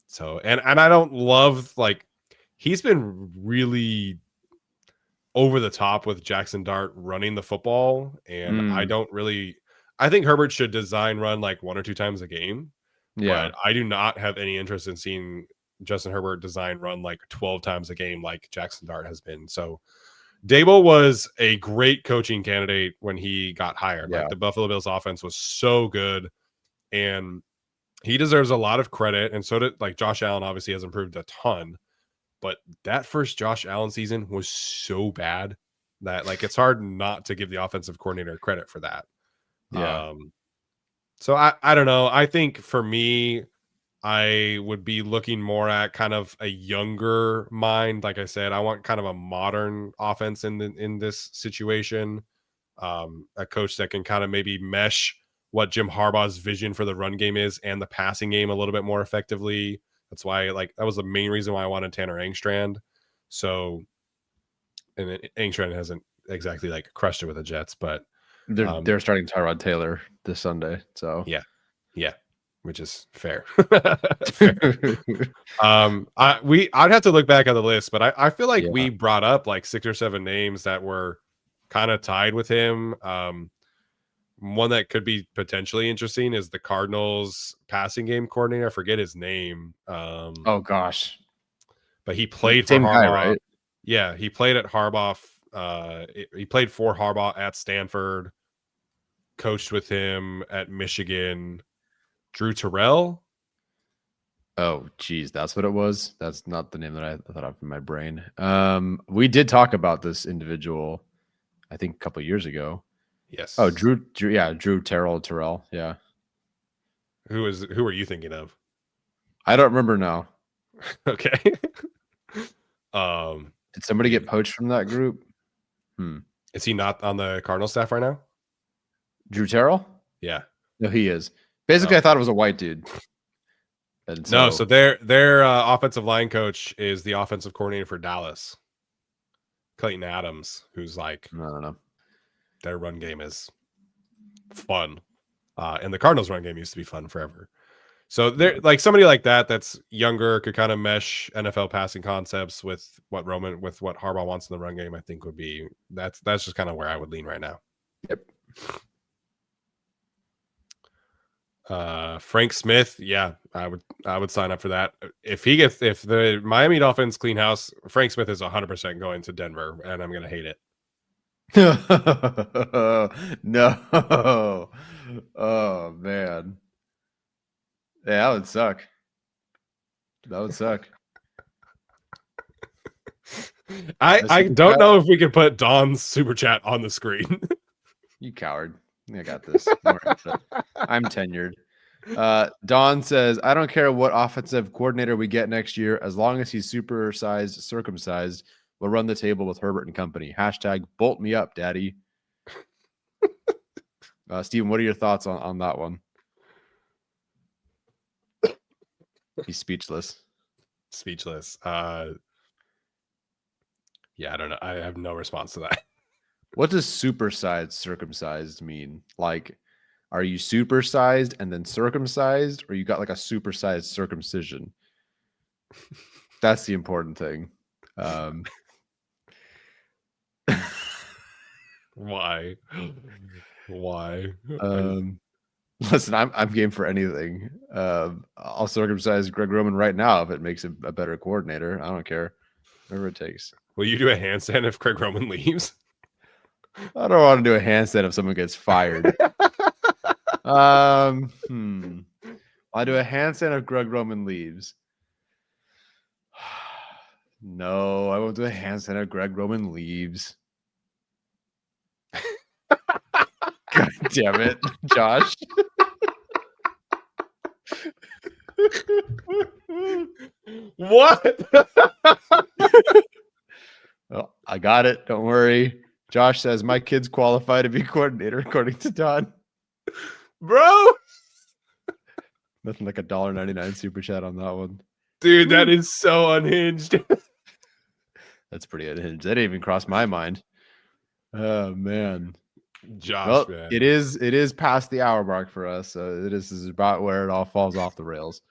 So, and I don't love, like, he's been really over the top with Jackson Dart running the football. And I think Herbert should design run like 1 or 2 times a game. Yeah. But I do not have any interest in seeing Justin Herbert design run like 12 times a game like Jackson Dart has been. So Dable was a great coaching candidate when he got hired. Yeah. Like the Buffalo Bills offense was so good and he deserves a lot of credit. And so did like Josh Allen obviously has improved a ton, but that first Josh Allen season was so bad that like it's hard not to give the offensive coordinator credit for that. Yeah. So I don't know. I think for me, I would be looking more at kind of a younger mind. Like I said, I want kind of a modern offense in this situation. A coach that can kind of maybe mesh what Jim Harbaugh's vision for the run game is and the passing game a little bit more effectively. That's why, like, that was the main reason why I wanted Tanner Engstrand. So, and Engstrand hasn't exactly like crushed it with the Jets, but they're starting Tyrod Taylor this Sunday. So yeah, which is fair. I'd have to look back at the list, but I feel like we brought up like 6 or 7 names that were kind of tied with him. One that could be potentially interesting is the Cardinals passing game coordinator. I forget his name. Oh gosh, but he played for Harbaugh, guy, right? Yeah, he played at Harbaugh. He played for Harbaugh at Stanford. Coached with him at Michigan. Drew Terrell. Oh, geez, that's what it was. That's not the name that I thought of in my brain. We did talk about this individual, I think, a couple of years ago. Yes. Oh, Drew. Yeah, Drew Terrell. Yeah. Who are you thinking of? I don't remember now. Okay. Did somebody get poached from that group? Is he not on the Cardinal staff right now? Drew Terrell? Yeah. No, he is. Basically, I thought it was a white dude. So their offensive line coach is the offensive coordinator for Dallas, Clayton Adams, who's like, I don't know. Their run game is fun, and the Cardinals' run game used to be fun forever. So they're like somebody like that that's younger could kind of mesh NFL passing concepts with what Harbaugh wants in the run game. I think would be that's just kind of where I would lean right now. Yep. Frank Smith, yeah, I would sign up for that. If the Miami Dolphins clean house, Frank Smith is 100% going to Denver, and I'm gonna hate it. No. Oh man. Yeah, that would suck. I don't know if we can put Don's super chat on the screen. You coward. I got this. I'm tenured. Don says, I don't care what offensive coordinator we get next year, as long as he's supersized, circumcised, we'll run the table with Herbert and company. Hashtag bolt me up, daddy. Steven, what are your thoughts on that one? He's speechless. Speechless. Yeah, I don't know. I have no response to that. What does supersized, circumcised mean? Like, are you supersized and then circumcised, or you got like a supersized circumcision? That's the important thing. Why? Why? Listen, I'm game for anything. I'll circumcise Greg Roman right now if it makes him a better coordinator. I don't care. Whatever it takes. Will you do a handstand if Craig Roman leaves? I don't want to do a handstand if someone gets fired. I'll do a handstand if Greg Roman leaves. No, I won't do a handstand if Greg Roman leaves. God damn it, Josh. What? Well, I got it. Don't worry. Josh says my kid's qualified to be coordinator, according to Don. Bro. Nothing like $1.99 super chat on that one. Dude, that is so unhinged. That's pretty unhinged. That didn't even cross my mind. Oh man. Josh, Well, man. it is past the hour mark for us. So this is about where it all falls off the rails.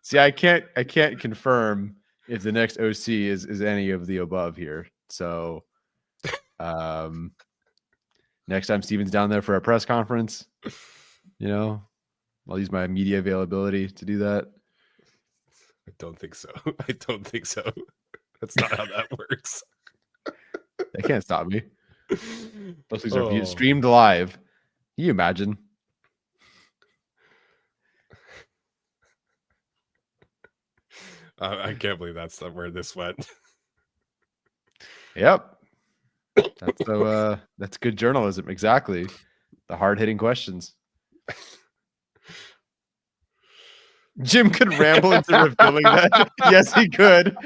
See, I can't confirm if the next OC is any of the above here. So next time Steven's down there for a press conference, I'll use my media availability to do that. I don't think so. I don't think so. That's not how that works. They can't stop me. Those things are streamed live. Can you imagine? I can't believe that's where this went. Yep. That's good journalism. Exactly. The hard-hitting questions. Jim could ramble into revealing that. Yes, he could.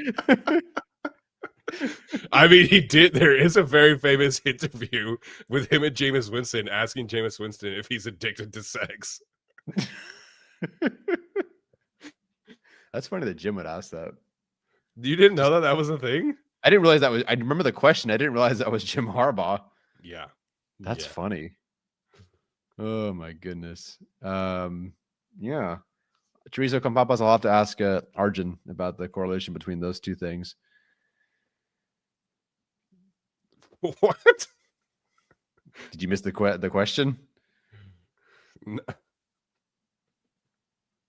I mean, he did. There is a very famous interview with him and Jameis Winston asking Jameis Winston if he's addicted to sex. That's funny that Jim would ask that. You didn't know that was a thing? I didn't realize that was. I remember the question. I didn't realize that was Jim Harbaugh. Yeah, that's funny. Oh my goodness. Yeah. Chorizo con papas. I'll have to ask Arjun about the correlation between those two things. What? Did you miss the question? No.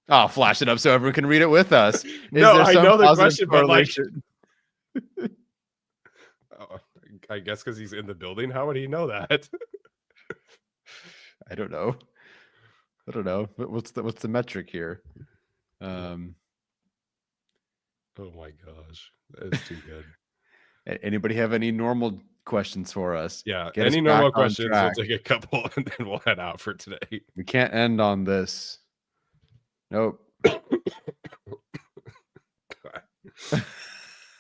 I'll flash it up so everyone can read it with us. No, I know the question, but like, I guess because he's in the building. How would he know that? I don't know. What's the metric here? Oh my gosh, that is too good. Anybody have any normal questions for us? Yeah, any normal questions? We'll take a couple and then we'll head out for today. We can't end on this. Nope.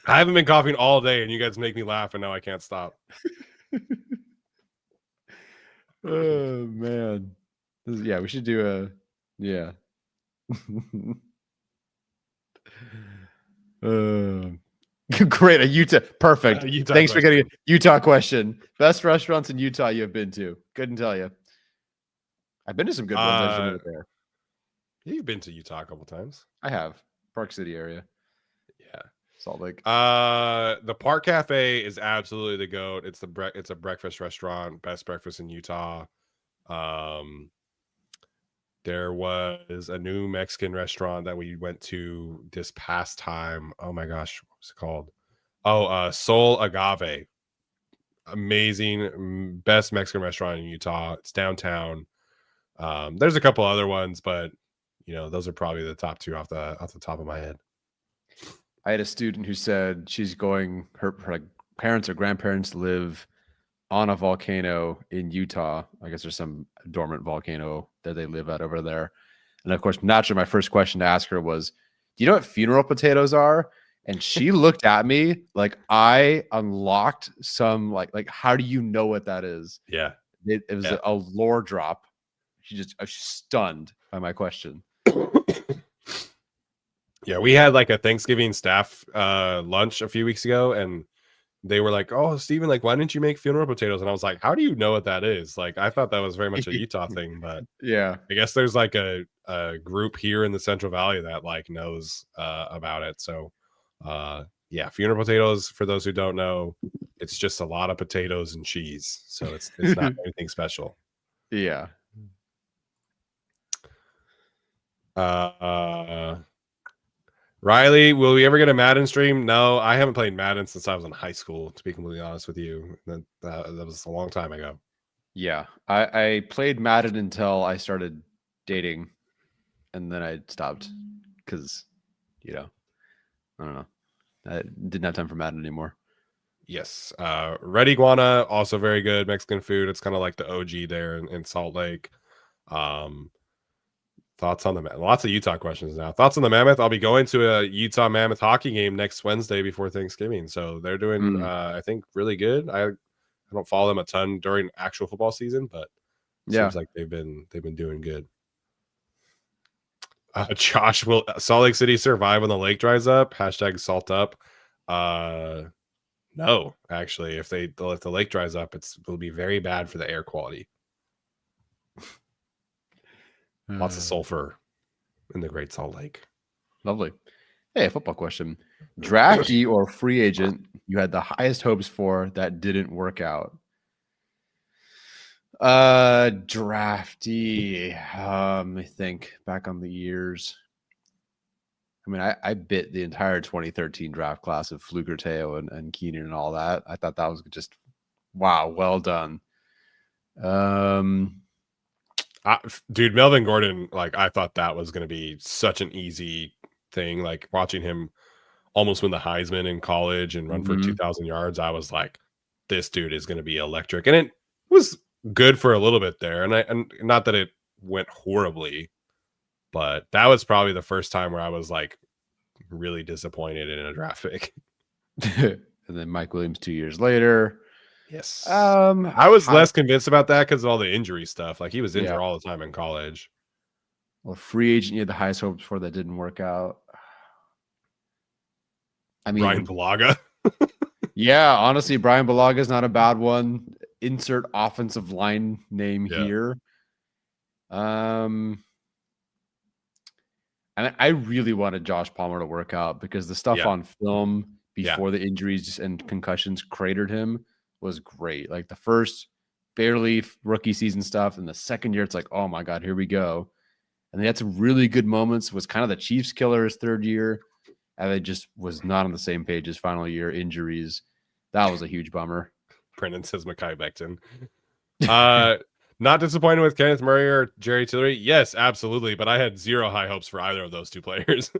I haven't been coughing all day, and you guys make me laugh, and now I can't stop. Oh man, we should do great, a Utah. Perfect. Utah Thanks question. for getting a Utah question. Best restaurants in Utah you have been to? Couldn't tell you. I've been to some good ones. I should know there. You've been to Utah a couple times. I have. Park City area. Yeah. Salt Lake. The Park Cafe is absolutely the GOAT. It's it's a breakfast restaurant, best breakfast in Utah. There was a new Mexican restaurant that we went to this past time. Oh my gosh, what was it called? Sol Agave. Amazing, best Mexican restaurant in Utah. It's downtown. There's a couple other ones, but those are probably the top two off the top of my head. I had a student who said she's going. Her parents or grandparents live on a volcano in Utah. I guess there's some dormant volcano that they live at over there. And of course, naturally, my first question to ask her was, "Do you know what funeral potatoes are?" And she looked at me like I unlocked some like how do you know what that is? Yeah. It was Yeah. a lore drop. I was stunned by my question. Yeah, we had like a Thanksgiving staff lunch a few weeks ago, and they were like, "Oh, Steven, like, why didn't you make funeral potatoes?" And I was like, "How do you know what that is?" Like, I thought that was very much a Utah thing, but Yeah. I guess there's like a group here in the Central Valley that like knows about it. So, yeah, funeral potatoes. For those who don't know, it's just a lot of potatoes and cheese. So it's not anything special. Yeah. Riley, will we ever get a Madden stream? No, I haven't played Madden since I was in high school, to be completely honest with you. That was a long time ago. Yeah. I played Madden until I started dating, and then I stopped because, I don't know. I didn't have time for Madden anymore. Yes. Red Iguana, also very good Mexican food. It's kind of like the OG there in Salt Lake. Thoughts on the lots of Utah questions now. Thoughts on the Mammoth? I'll be going to a Utah Mammoth hockey game next Wednesday before Thanksgiving. So they're doing I think really good. I don't follow them a ton during actual football season, but it seems like they've been doing good. Josh, will Salt Lake City survive when the lake dries up? Hashtag salt up. No, actually, if the lake dries up, it'll be very bad for the air quality. Lots of sulfur in the Great Salt Lake. Lovely. Hey, a football question. Draftee or free agent you had the highest hopes for that didn't work out? Draftee. I think back on the years. I mean, I bit the entire 2013 draft class of Fluker, Teo, and Keenan and all that. I thought that was just wow, well done. Dude, Melvin Gordon, like I thought that was going to be such an easy thing. Like watching him almost win the Heisman in college and run for 2,000 yards, I was like, this dude is going to be electric. And it was good for a little bit there, and not that it went horribly, but that was probably the first time where I was like really disappointed in a draft pick. And then Mike Williams 2 years later. Yes. I was less convinced about that because of all the injury stuff. Like he was injured all the time in college. Well, free agent you had the highest hopes for that didn't work out. I mean, Brian Bulaga. Yeah, honestly, Brian Bulaga is not a bad one. Insert offensive line name here. And I really wanted Josh Palmer to work out because the stuff on film before the injuries and concussions cratered him was great. Like the first barely rookie season stuff, and the second year it's like, oh my God, here we go. And they had some really good moments. It was kind of the Chiefs killer his third year, and they just was not on the same page his final year. Injuries. That was a huge bummer. Brendan says Mekhi Becton. Not disappointed with Kenneth Murray or Jerry Tillery? Yes, absolutely. But I had zero high hopes for either of those two players.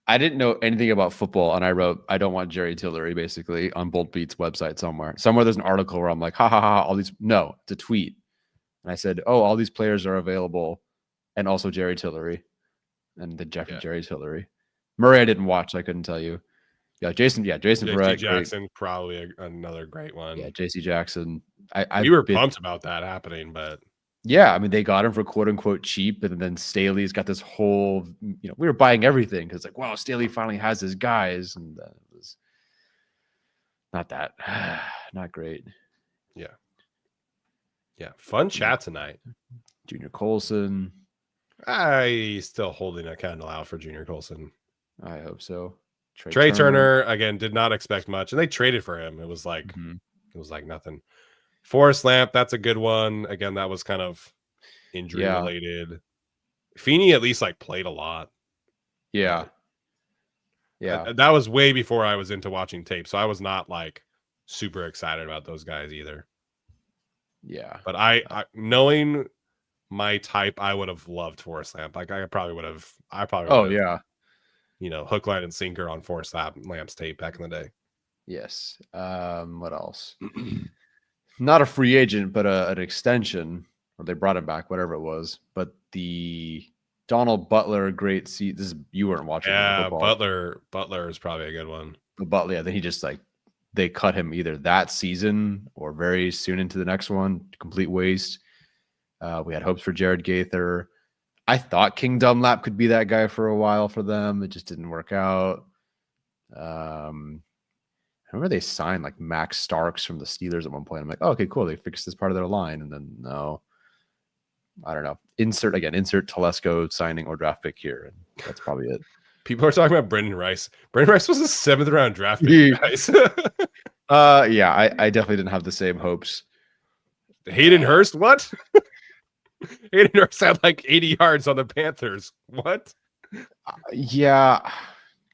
I didn't know anything about football, and I wrote, I don't want Jerry Tillery, basically, on Bolt Beat's website somewhere. Somewhere there's an article where I'm like, ha, ha, ha, all these. No, it's a tweet. And I said, oh, all these players are available, and also Jerry Tillery. And the Jerry Tillery. Murray I didn't watch, so I couldn't tell you. Jason Verrett, Jackson, great. Probably another great one. Yeah, JC Jackson. We were pumped about that happening, but yeah, I mean, they got him for quote unquote cheap, and then Staley's got this whole, we were buying everything because like, wow, Staley finally has his guys, and it was not great. Yeah, fun chat tonight. Junior Colson. I still holding a candle out for Junior Colson. I hope so. Trey Turner again, did not expect much, and they traded for him. It was like nothing. Forrest Lamp, that's a good one. Again, that was kind of injury related. Feeney at least like played a lot. Yeah. That was way before I was into watching tape, so I was not like super excited about those guys either. Yeah, but I knowing my type, I would have loved Forrest Lamp. Like I probably would have. Hook, line, and sinker on Forrest Lamp's tape back in the day. Yes. What else? not a free agent, but an extension, or they brought him back, whatever it was. But the Donald Butler, great seat. This is, you weren't watching the Yeah, football. Butler is probably a good one. But Butler, yeah, then he just like they cut him either that season or very soon into the next one. Complete waste. We had hopes for Jared Gaither. I thought King Dunlap could be that guy for a while for them. It just didn't work out. I remember they signed like Max Starks from the Steelers at one point. I'm like, oh, okay, cool. They fixed this part of their line. And then no, I don't know. Insert Telesco signing or draft pick here. And that's probably it. People are talking about Brendan Rice. Brendan Rice was a 7th round draft pick, guys. Yeah, I definitely didn't have the same hopes. Hayden Hurst, what? Hayden Hurst had like 80 yards on the Panthers. What? Yeah.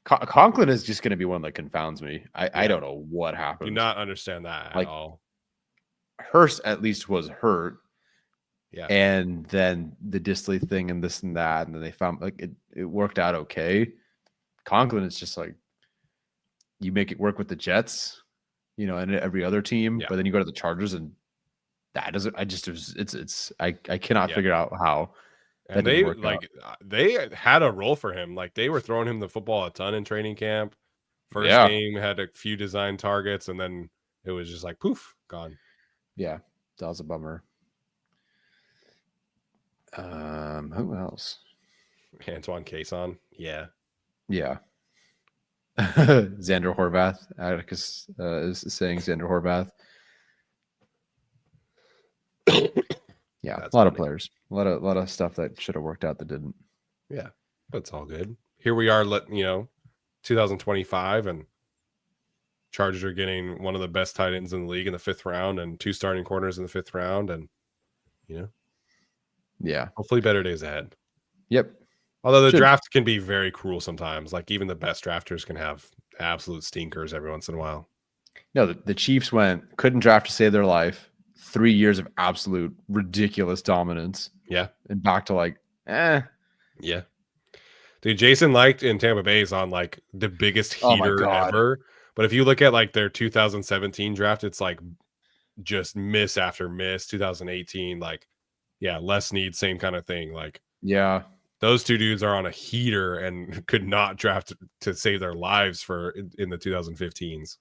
Conklin is just going to be one that confounds me. I don't know what happened. Do not understand that at all. Hurst at least was hurt. Yeah. And then the Disley thing and this and that. And then they found like it worked out okay. Conklin is just like, you make it work with the Jets, and every other team, but then you go to the Chargers and that doesn't, I cannot figure out how. And they had a role for him. Like they were throwing him the football a ton in training camp. First game had a few design targets, and then it was just like poof, gone. Yeah, that was a bummer. Who else? Antoine Cason. Yeah. Xander Horvath. Atticus is saying Xander Horvath. Yeah, That's a lot of funny. players, a lot of stuff that should have worked out that didn't. Yeah, that's all good. Here we are, 2025, and Chargers are getting one of the best tight ends in the league in the 5th round, and 2 starting corners in the 5th round, and yeah, hopefully better days ahead. Yep. Although the draft can be very cruel sometimes. Like even the best drafters can have absolute stinkers every once in a while. No, the Chiefs couldn't draft to save their life. 3 years of absolute ridiculous dominance. Yeah. And back to Yeah. Dude, Jason Licht in Tampa Bay is on like the biggest heater ever. But if you look at like their 2017 draft, it's like just miss after miss. 2018, Les Need, same kind of thing. Like, yeah. Those 2 dudes are on a heater and could not draft to save their lives in the 2015s.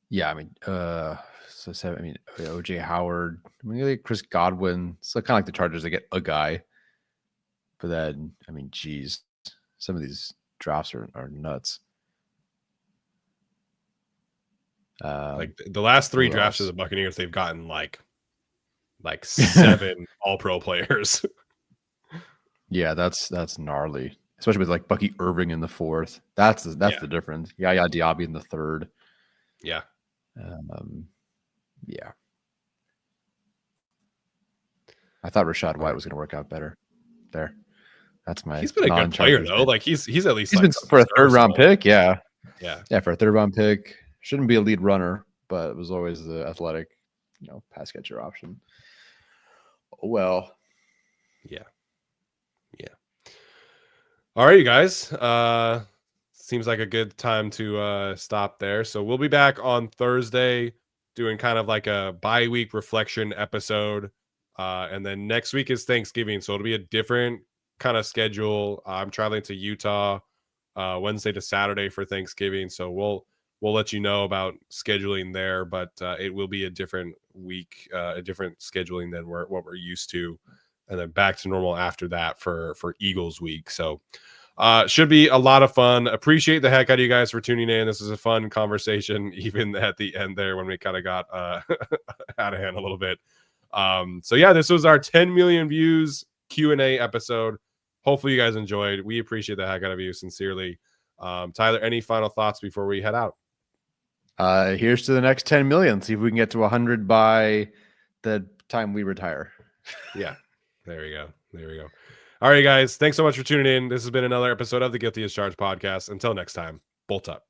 Yeah, OJ Howard, Chris Godwin. So kind of like the Chargers, they get a guy. But then, geez, some of these drafts are nuts. Like the last 3 drafts of the Buccaneers, they've gotten like 7 all-pro players. Yeah, that's gnarly, especially with like Bucky Irving in the 4th. That's the difference. Yaya Diaby in the 3rd. Yeah. Yeah. I thought Rashad White was going to work out better there. That's my. He's been a good player though. Like he's at least been for a 3rd round pick. Yeah. Yeah. For a 3rd round pick, shouldn't be a lead runner, but it was always the athletic, pass catcher option. Oh, well. Yeah. All right, you guys. Seems like a good time to stop there. So we'll be back on Thursday doing kind of like a bi-week reflection episode. And then next week is Thanksgiving. So it'll be a different kind of schedule. I'm traveling to Utah Wednesday to Saturday for Thanksgiving. So we'll let you know about scheduling there, but it will be a different week, a different scheduling than what we're used to. And then back to normal after that for Eagles week. So should be a lot of fun. Appreciate the heck out of you guys for tuning in. This was a fun conversation, even at the end there when we kind of got out of hand a little bit. So yeah, this was our 10 million views Q&A episode. Hopefully you guys enjoyed. We appreciate the heck out of you sincerely. Tyler, any final thoughts before we head out? Here's to the next 10 million. See if we can get to 100 by the time we retire. Yeah. There we go. All right, guys. Thanks so much for tuning in. This has been another episode of the Guilty as Charged podcast. Until next time, bolt up.